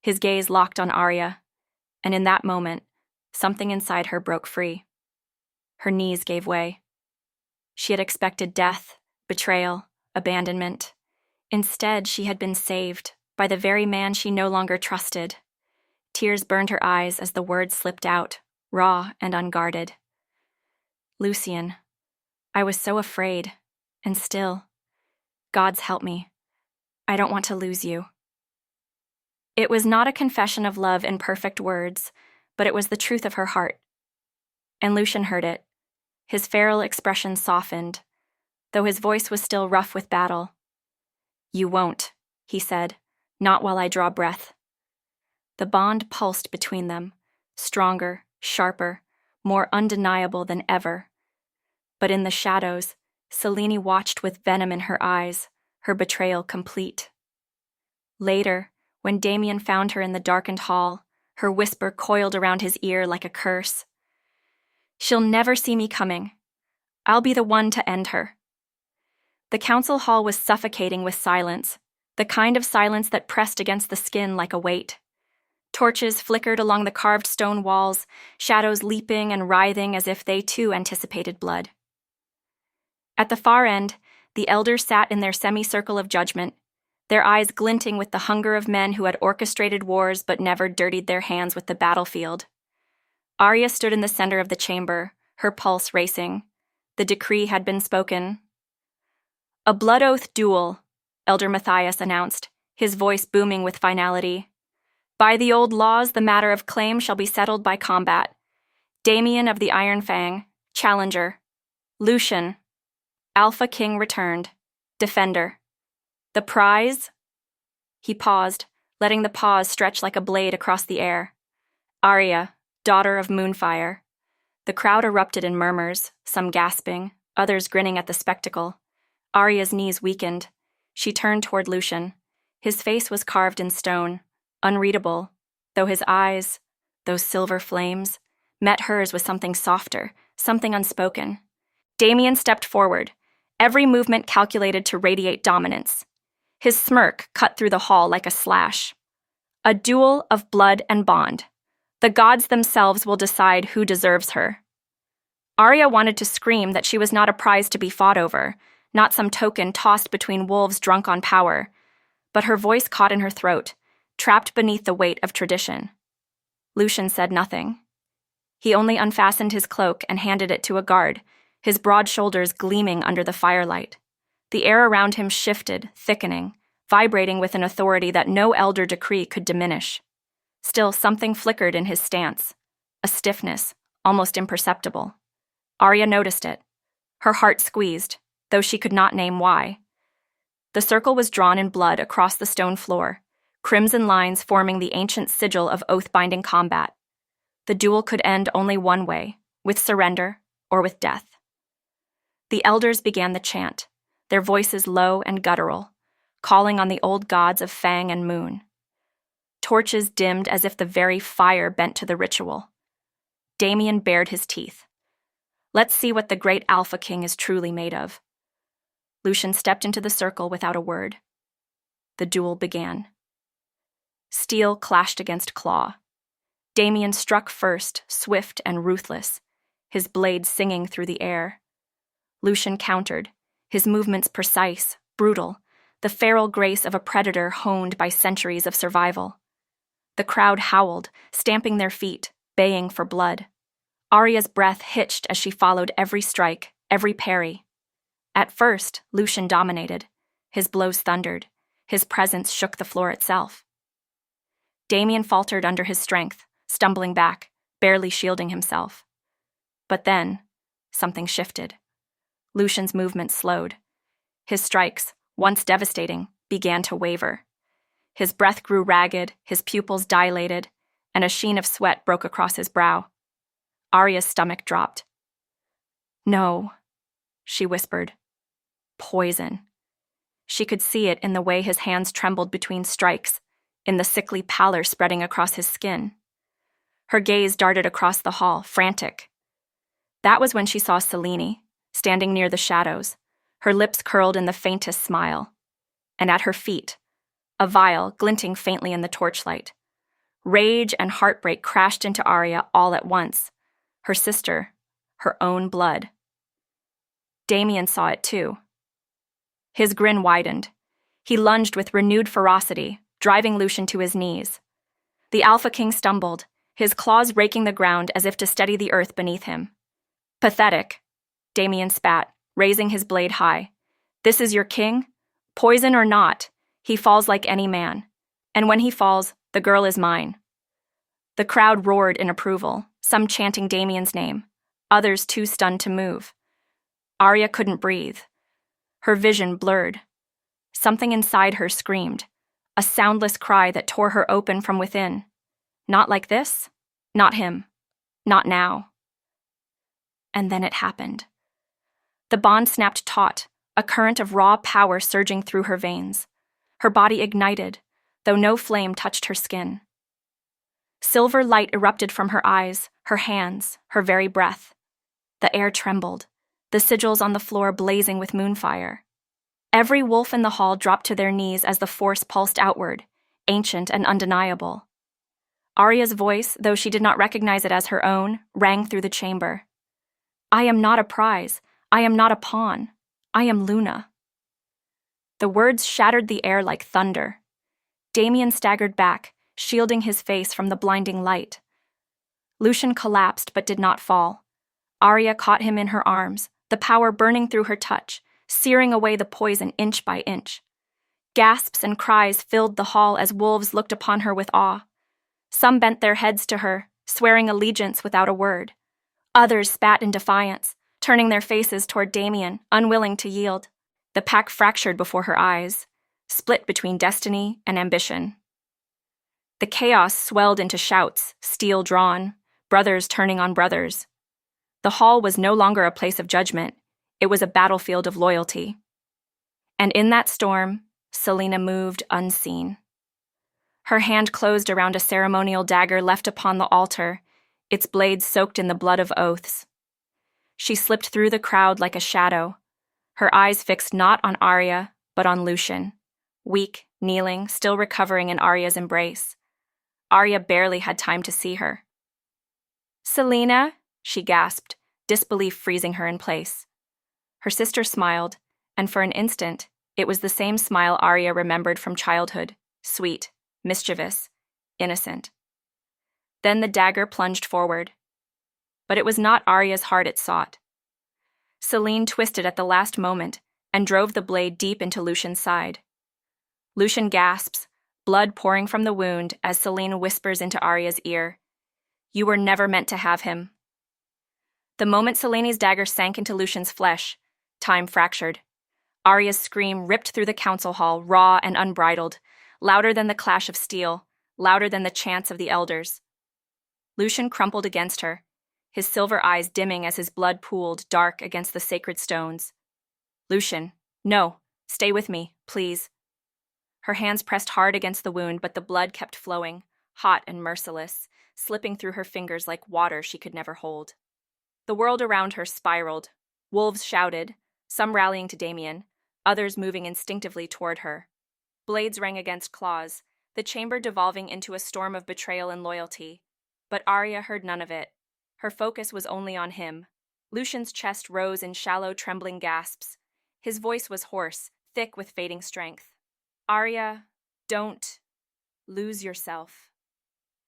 His gaze locked on Arya, and in that moment, something inside her broke free. Her knees gave way. She had expected death, betrayal, abandonment. Instead, she had been saved by the very man she no longer trusted. Tears burned her eyes as the words slipped out, raw and unguarded. "Lucian, I was so afraid, and still, God's help me. I don't want to lose you." It was not a confession of love in perfect words, but it was the truth of her heart. And Lucian heard it. His feral expression softened, though his voice was still rough with battle. "You won't," he said, "not while I draw breath." The bond pulsed between them, stronger, sharper, more undeniable than ever. But in the shadows, Selene watched with venom in her eyes, her betrayal complete. Later, when Damien found her in the darkened hall, her whisper coiled around his ear like a curse. "She'll never see me coming. I'll be the one to end her." The council hall was suffocating with silence, the kind of silence that pressed against the skin like a weight. Torches flickered along the carved stone walls, shadows leaping and writhing as if they too anticipated blood. At the far end, the elders sat in their semicircle of judgment, their eyes glinting with the hunger of men who had orchestrated wars but never dirtied their hands with the battlefield. Arya stood in the center of the chamber, her pulse racing. The decree had been spoken. "A blood oath duel," Elder Matthias announced, his voice booming with finality. "By the old laws, the matter of claim shall be settled by combat. Damien of the Iron Fang, challenger. Lucian, Alpha King returned, defender. The prize?" He paused, letting the pause stretch like a blade across the air. "Arya, daughter of Moonfire." The crowd erupted in murmurs, some gasping, others grinning at the spectacle. Arya's knees weakened. She turned toward Lucian. His face was carved in stone, unreadable, though his eyes, those silver flames, met hers with something softer, something unspoken. Damien stepped forward, every movement calculated to radiate dominance. His smirk cut through the hall like a slash. "A duel of blood and bond. The gods themselves will decide who deserves her." Arya wanted to scream that she was not a prize to be fought over, not some token tossed between wolves drunk on power, but her voice caught in her throat, trapped beneath the weight of tradition. Lucian said nothing. He only unfastened his cloak and handed it to a guard, his broad shoulders gleaming under the firelight. The air around him shifted, thickening, vibrating with an authority that no elder decree could diminish. Still, something flickered in his stance, a stiffness, almost imperceptible. Arya noticed it. Her heart squeezed, though she could not name why. The circle was drawn in blood across the stone floor, crimson lines forming the ancient sigil of oath-binding combat. The duel could end only one way, with surrender or with death. The elders began the chant, their voices low and guttural, calling on the old gods of Fang and Moon. Torches dimmed as if the very fire bent to the ritual. Damien bared his teeth. "Let's see what the great Alpha King is truly made of." Lucian stepped into the circle without a word. The duel began. Steel clashed against claw. Damien struck first, swift and ruthless, his blade singing through the air. Lucian countered, his movements precise, brutal, the feral grace of a predator honed by centuries of survival. The crowd howled, stamping their feet, baying for blood. Arya's breath hitched as she followed every strike, every parry. At first, Lucian dominated. His blows thundered. His presence shook the floor itself. Damien faltered under his strength, stumbling back, barely shielding himself. But then, something shifted. Lucian's movement slowed. His strikes, once devastating, began to waver. His breath grew ragged, his pupils dilated, and a sheen of sweat broke across his brow. Arya's stomach dropped. "No," she whispered. "Poison." She could see it in the way his hands trembled between strikes, in the sickly pallor spreading across his skin. Her gaze darted across the hall, frantic. That was when she saw Selene, standing near the shadows, her lips curled in the faintest smile. And at her feet, a vial glinting faintly in the torchlight. Rage and heartbreak crashed into Arya all at once. Her sister, her own blood. Damien saw it too. His grin widened. He lunged with renewed ferocity, driving Lucian to his knees. The Alpha King stumbled, his claws raking the ground as if to steady the earth beneath him. "Pathetic," Damien spat, raising his blade high. "This is your king? Poison or not, he falls like any man. And when he falls, the girl is mine." The crowd roared in approval, some chanting Damien's name. others too stunned to move. Arya couldn't breathe. Her vision blurred. Something inside her screamed, a soundless cry that tore her open from within. Not like this. Not him. Not now. And then it happened. The bond snapped taut, a current of raw power surging through her veins. Her body ignited, though no flame touched her skin. Silver light erupted from her eyes, her hands, her very breath. The air trembled, the sigils on the floor blazing with moonfire. Every wolf in the hall dropped to their knees as the force pulsed outward, ancient and undeniable. Arya's voice, though she did not recognize it as her own, rang through the chamber. I am not a prize. I am not a pawn. I am Luna. The words shattered the air like thunder. Damien staggered back, shielding his face from the blinding light. Lucian collapsed but did not fall. Arya caught him in her arms, the power burning through her touch, searing away the poison inch by inch. Gasps and cries filled the hall as wolves looked upon her with awe. Some bent their heads to her, swearing allegiance without a word. Others spat in defiance, turning their faces toward Damien, unwilling to yield. The pack fractured before her eyes, split between destiny and ambition. The chaos swelled into shouts, steel drawn, brothers turning on brothers. The hall was no longer a place of judgment. It was a battlefield of loyalty. And in that storm, Selena moved unseen. Her hand closed around a ceremonial dagger left upon the altar, its blade soaked in the blood of oaths. She slipped through the crowd like a shadow, her eyes fixed not on Arya, but on Lucian, weak, kneeling, still recovering in Arya's embrace. Arya barely had time to see her. Selena, she gasped, disbelief freezing her in place. Her sister smiled, and for an instant, it was the same smile Arya remembered from childhood, sweet, mischievous, innocent. Then the dagger plunged forward. But it was not Arya's heart it sought. Selene twisted at the last moment and drove the blade deep into Lucian's side. Lucian gasps, blood pouring from the wound as Selene whispers into Arya's ear, "You were never meant to have him." The moment Selene's dagger sank into Lucian's flesh, time fractured. Arya's scream ripped through the council hall, raw and unbridled, louder than the clash of steel, louder than the chants of the elders. Lucian crumpled against her, his silver eyes dimming as his blood pooled dark against the sacred stones. Lucian, no, stay with me, please. Her hands pressed hard against the wound, but the blood kept flowing, hot and merciless, slipping through her fingers like water she could never hold. The world around her spiraled. Wolves shouted, some rallying to Damien, others moving instinctively toward her. Blades rang against claws, the chamber devolving into a storm of betrayal and loyalty. But Arya heard none of it. Her focus was only on him. Lucian's chest rose in shallow, trembling gasps. His voice was hoarse, thick with fading strength. Arya, don't lose yourself.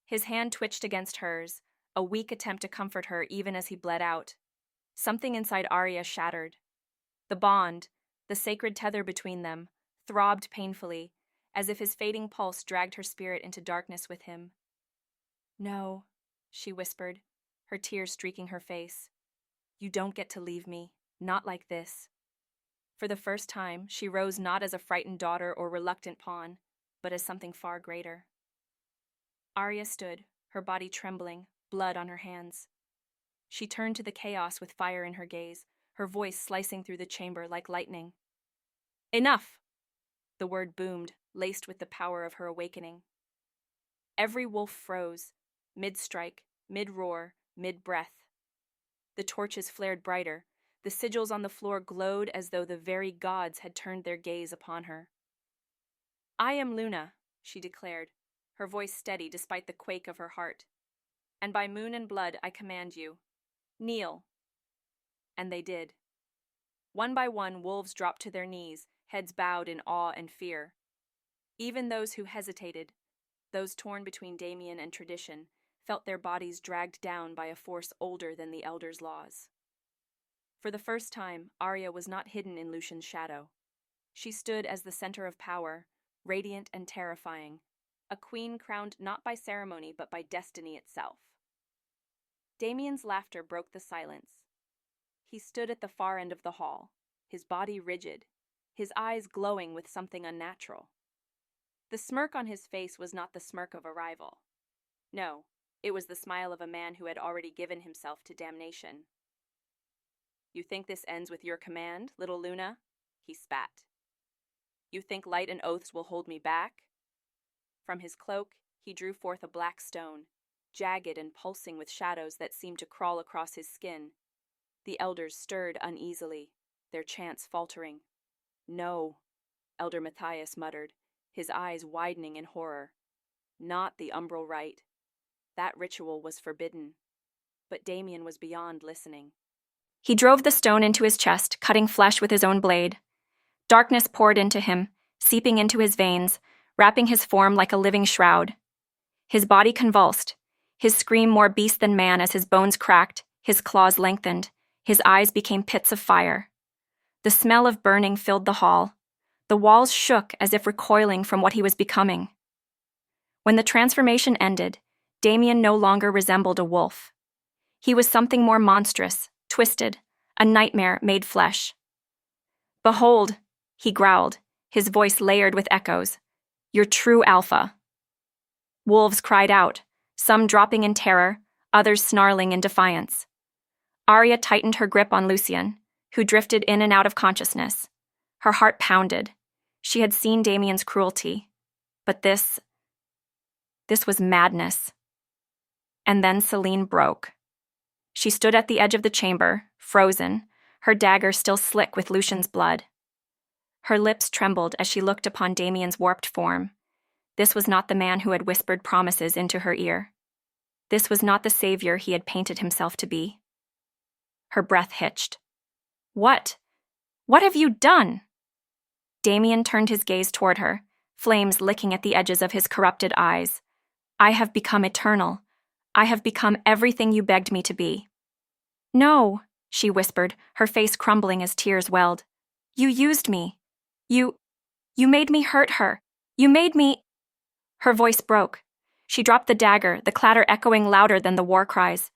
His hand twitched against hers, a weak attempt to comfort her even as he bled out. Something inside Arya shattered. The bond, the sacred tether between them, throbbed painfully, as if his fading pulse dragged her spirit into darkness with him. No, she whispered, her tears streaking her face. You don't get to leave me, not like this. For the first time, she rose not as a frightened daughter or reluctant pawn, but as something far greater. Arya stood, her body trembling, blood on her hands. She turned to the chaos with fire in her gaze, her voice slicing through the chamber like lightning. Enough! The word boomed, laced with the power of her awakening. Every wolf froze, mid-strike, mid-roar, mid-breath. The torches flared brighter, the sigils on the floor glowed as though the very gods had turned their gaze upon her. I am Luna, she declared, her voice steady despite the quake of her heart. And by moon and blood I command you, kneel. And they did. One by one, wolves dropped to their knees, heads bowed in awe and fear. Even those who hesitated, those torn between Damien and tradition, felt their bodies dragged down by a force older than the elders' laws. For the first time, Arya was not hidden in Lucian's shadow. She stood as the center of power, radiant and terrifying, a queen crowned not by ceremony but by destiny itself. Damien's laughter broke the silence. He stood at the far end of the hall, his body rigid, his eyes glowing with something unnatural. The smirk on his face was not the smirk of a rival. No, it was the smile of a man who had already given himself to damnation. "You think this ends with your command, little Luna?" he spat. "You think light and oaths will hold me back?" From his cloak, he drew forth a black stone, jagged and pulsing with shadows that seemed to crawl across his skin. The elders stirred uneasily, their chants faltering. "No," Elder Matthias muttered, his eyes widening in horror. "Not the umbral rite. That ritual was forbidden." But Damien was beyond listening. He drove the stone into his chest, cutting flesh with his own blade. Darkness poured into him, seeping into his veins, wrapping his form like a living shroud. His body convulsed, his scream more beast than man as his bones cracked, his claws lengthened, his eyes became pits of fire. The smell of burning filled the hall. The walls shook as if recoiling from what he was becoming. When the transformation ended, Damien no longer resembled a wolf. He was something more monstrous, twisted, a nightmare made flesh. "Behold," he growled, his voice layered with echoes, "your true alpha." Wolves cried out, some dropping in terror, others snarling in defiance. Arya tightened her grip on Lucian, who drifted in and out of consciousness. Her heart pounded. She had seen Damien's cruelty. But this was madness. And then Celine broke. She stood at the edge of the chamber, frozen, her dagger still slick with Lucian's blood. Her lips trembled as she looked upon Damien's warped form. This was not the man who had whispered promises into her ear. This was not the savior he had painted himself to be. Her breath hitched. What? What have you done?" Damien turned his gaze toward her, flames licking at the edges of his corrupted eyes. "I have become eternal. I have become everything you begged me to be." "No," she whispered, her face crumbling as tears welled. "You used me. You made me hurt her. You made me—" Her voice broke. She dropped the dagger, the clatter echoing louder than the war cries.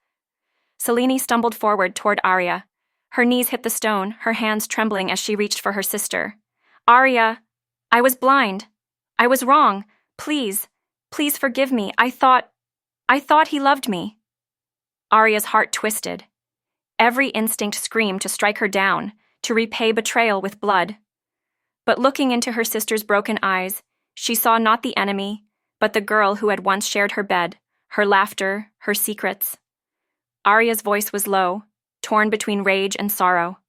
Selene stumbled forward toward Arya. Her knees hit the stone, her hands trembling as she reached for her sister. "Arya, I was blind. I was wrong. Please, please forgive me. I thought he loved me." Arya's heart twisted. Every instinct screamed to strike her down, to repay betrayal with blood. But looking into her sister's broken eyes, she saw not the enemy, but the girl who had once shared her bed, her laughter, her secrets. Arya's voice was low, torn between rage and sorrow.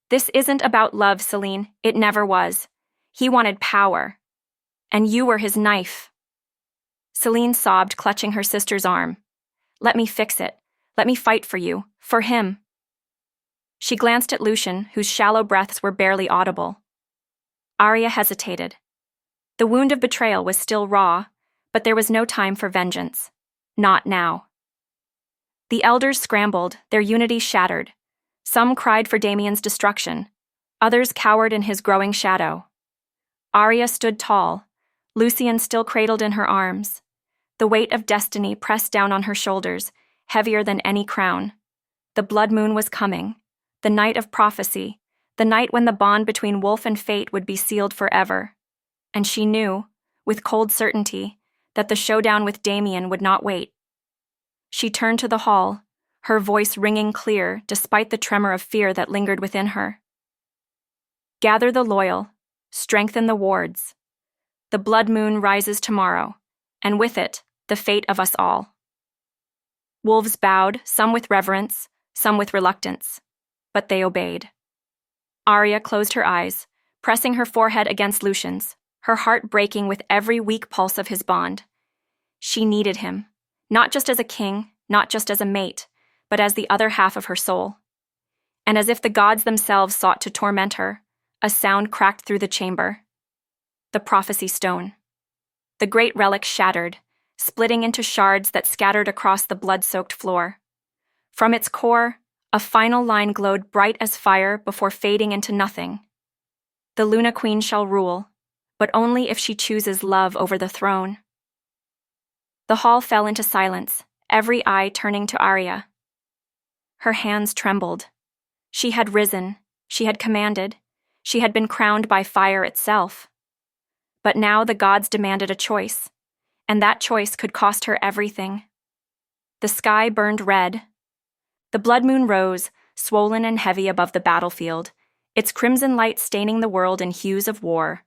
"This isn't about love, Selene. It never was. He wanted power. And you were his knife." Selene sobbed, clutching her sister's arm. "Let me fix it. Let me fight for you. For him." She glanced at Lucian, whose shallow breaths were barely audible. Arya hesitated. The wound of betrayal was still raw, but there was no time for vengeance. Not now. The elders scrambled, their unity shattered. Some cried for Damien's destruction. Others cowered in his growing shadow. Arya stood tall, Lucian still cradled in her arms. The weight of destiny pressed down on her shoulders, heavier than any crown. The blood moon was coming, the night of prophecy, the night when the bond between wolf and fate would be sealed forever. And she knew, with cold certainty, that the showdown with Damien would not wait. She turned to the hall, her voice ringing clear despite the tremor of fear that lingered within her. "Gather the loyal, strengthen the wards. The blood moon rises tomorrow, and with it, the fate of us all." Wolves bowed, some with reverence, some with reluctance, but they obeyed. Arya closed her eyes, pressing her forehead against Lucian's, her heart breaking with every weak pulse of his bond. She needed him, not just as a king, not just as a mate, but as the other half of her soul. And as if the gods themselves sought to torment her, a sound cracked through the chamber. The prophecy stone. The great relic shattered, splitting into shards that scattered across the blood-soaked floor. From its core, a final line glowed bright as fire before fading into nothing. "The Luna Queen shall rule, but only if she chooses love over the throne." The hall fell into silence, every eye turning to Arya. Her hands trembled. She had risen, she had commanded, she had been crowned by fire itself. But now the gods demanded a choice, and that choice could cost her everything. The sky burned red. The blood moon rose, swollen and heavy above the battlefield, its crimson light staining the world in hues of war.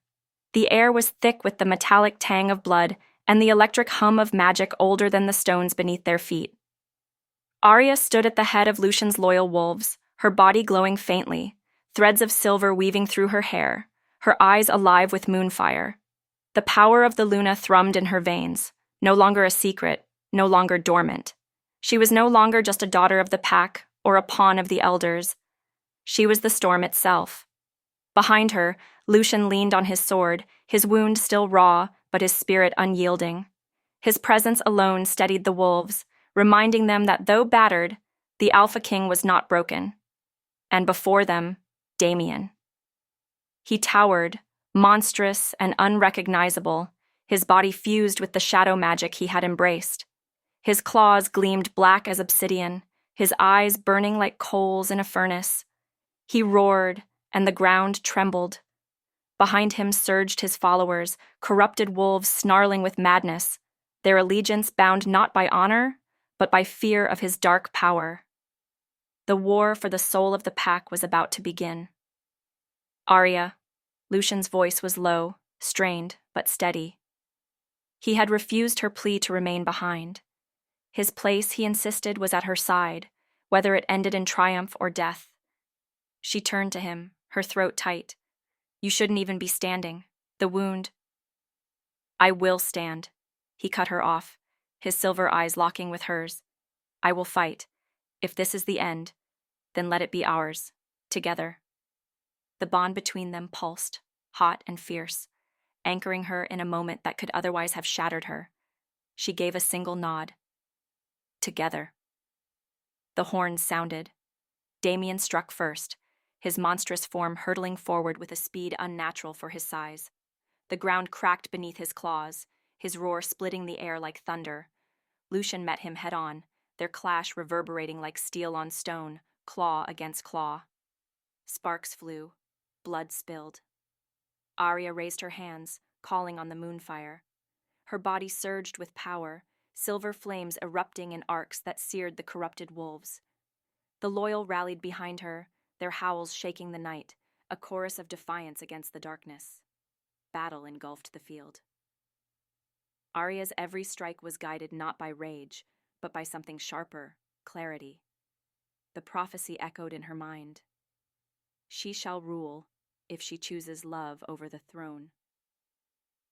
The air was thick with the metallic tang of blood and the electric hum of magic older than the stones beneath their feet. Arya stood at the head of Lucian's loyal wolves, her body glowing faintly, threads of silver weaving through her hair, her eyes alive with moonfire. The power of the Luna thrummed in her veins, no longer a secret, no longer dormant. She was no longer just a daughter of the pack or a pawn of the elders. She was the storm itself. Behind her, Lucian leaned on his sword, his wound still raw, but his spirit unyielding. His presence alone steadied the wolves, reminding them that though battered, the Alpha King was not broken. And before them, Damien. He towered, monstrous and unrecognizable, his body fused with the shadow magic he had embraced. His claws gleamed black as obsidian, his eyes burning like coals in a furnace. He roared, and the ground trembled. Behind him surged his followers, corrupted wolves snarling with madness, their allegiance bound not by honor, but by fear of his dark power. The war for the soul of the pack was about to begin. Arya. Lucian's voice was low, strained, but steady. He had refused her plea to remain behind. His place, he insisted, was at her side, whether it ended in triumph or death. She turned to him, her throat tight. You shouldn't even be standing. The wound. I will stand. He cut her off, his silver eyes locking with hers. I will fight. If this is the end, then let it be ours, together. The bond between them pulsed, hot and fierce, anchoring her in a moment that could otherwise have shattered her. She gave a single nod. Together. The horns sounded. Damien struck first, his monstrous form hurtling forward with a speed unnatural for his size. The ground cracked beneath his claws, his roar splitting the air like thunder. Lucian met him head-on, their clash reverberating like steel on stone, claw against claw. Sparks flew, blood spilled. Arya raised her hands, calling on the moonfire. Her body surged with power, silver flames erupting in arcs that seared the corrupted wolves. The loyal rallied behind her, their howls shaking the night, a chorus of defiance against the darkness. Battle engulfed the field. Arya's every strike was guided not by rage, but by something sharper, clarity. The prophecy echoed in her mind. She shall rule, if she chooses love over the throne.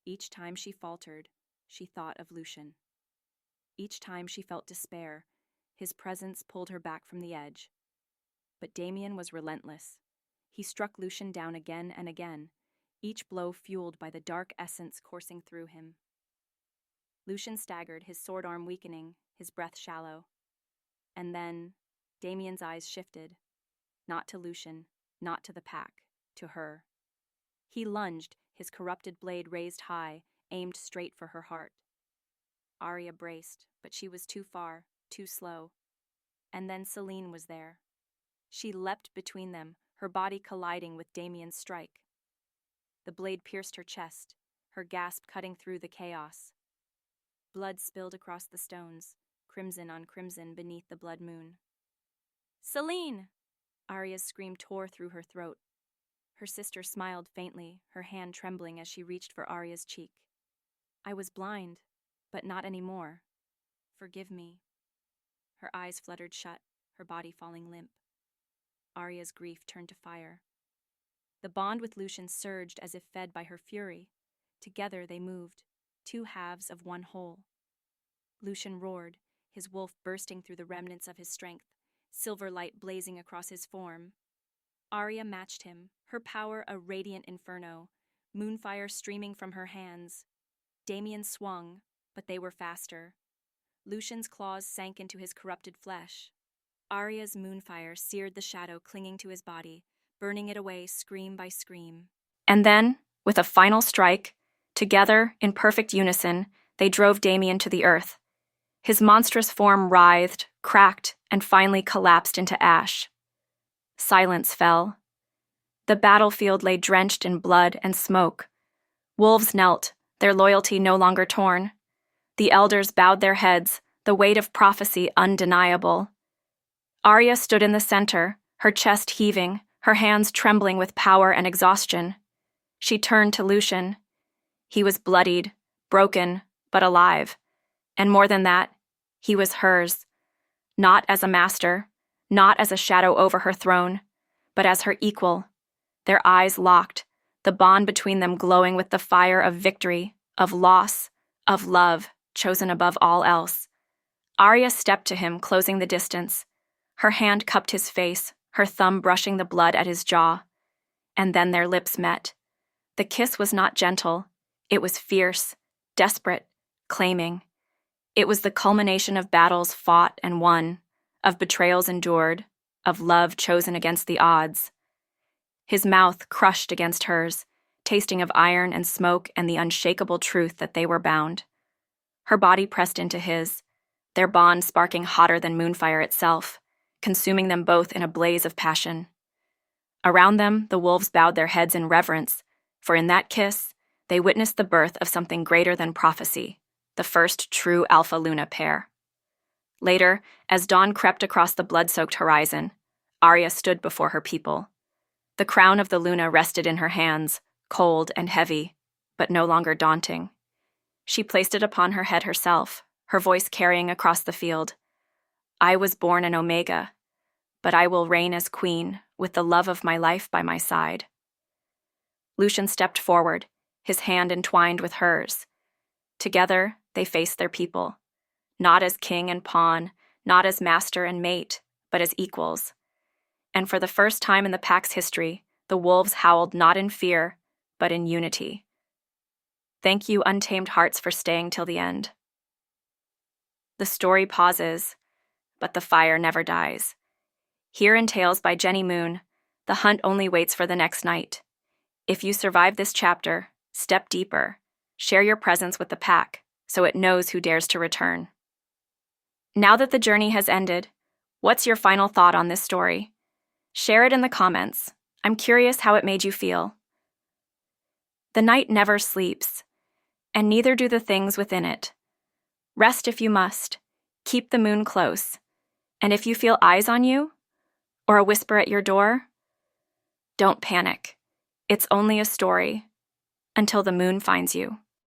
Each time she faltered, she thought of Lucian. Each time she felt despair, his presence pulled her back from the edge. But Damien was relentless. He struck Lucian down again and again, each blow fueled by the dark essence coursing through him. Lucian staggered, his sword arm weakening, his breath shallow. And then, Damien's eyes shifted, not to Lucian, not to the pack, to her. He lunged, his corrupted blade raised high, aimed straight for her heart. Arya braced, but she was too far, too slow. And then Selene was there. She leapt between them, her body colliding with Damien's strike. The blade pierced her chest, her gasp cutting through the chaos. Blood spilled across the stones, crimson on crimson beneath the blood moon. Selene! Arya's scream tore through her throat. Her sister smiled faintly, her hand trembling as she reached for Arya's cheek. I was blind, but not anymore. Forgive me. Her eyes fluttered shut, her body falling limp. Arya's grief turned to fire. The bond with Lucian surged as if fed by her fury. Together they moved, two halves of one whole. Lucian roared, his wolf bursting through the remnants of his strength, silver light blazing across his form. Arya matched him, her power a radiant inferno, moonfire streaming from her hands. Damien swung, but they were faster. Lucian's claws sank into his corrupted flesh. Arya's moonfire seared the shadow clinging to his body, burning it away scream by scream. And then, with a final strike, together, in perfect unison, they drove Damien to the earth. His monstrous form writhed, cracked, and finally collapsed into ash. Silence fell. The battlefield lay drenched in blood and smoke. Wolves knelt, their loyalty no longer torn. The elders bowed their heads, the weight of prophecy undeniable. Arya stood in the center, her chest heaving, her hands trembling with power and exhaustion. She turned to Lucien. He was bloodied, broken, but alive. And more than that, he was hers. Not as a master, not as a shadow over her throne, but as her equal. Their eyes locked, the bond between them glowing with the fire of victory, of loss, of love, chosen above all else. Arya stepped to him, closing the distance. Her hand cupped his face, her thumb brushing the blood at his jaw. And then their lips met. The kiss was not gentle. It was fierce, desperate, claiming. It was the culmination of battles fought and won, of betrayals endured, of love chosen against the odds. His mouth crushed against hers, tasting of iron and smoke and the unshakable truth that they were bound. Her body pressed into his, their bond sparking hotter than moonfire itself, consuming them both in a blaze of passion. Around them, the wolves bowed their heads in reverence, for in that kiss, they witnessed the birth of something greater than prophecy, the first true Alpha Luna pair. Later, as dawn crept across the blood-soaked horizon, Arya stood before her people. The crown of the Luna rested in her hands, cold and heavy, but no longer daunting. She placed it upon her head herself, her voice carrying across the field. I was born an Omega, but I will reign as queen, with the love of my life by my side. Lucien stepped forward, his hand entwined with hers. Together, they faced their people, not as king and pawn, not as master and mate, but as equals. And for the first time in the pack's history, the wolves howled not in fear, but in unity. Thank you, untamed hearts, for staying till the end. The story pauses, but the fire never dies. Here in Tales by Jenny Moon, the hunt only waits for the next night. If you survive this chapter, step deeper. Share your presence with the pack, so it knows who dares to return. Now that the journey has ended, what's your final thought on this story? Share it in the comments. I'm curious how it made you feel. The night never sleeps, and neither do the things within it. Rest if you must. Keep the moon close. And if you feel eyes on you, or a whisper at your door, don't panic. It's only a story, until the moon finds you.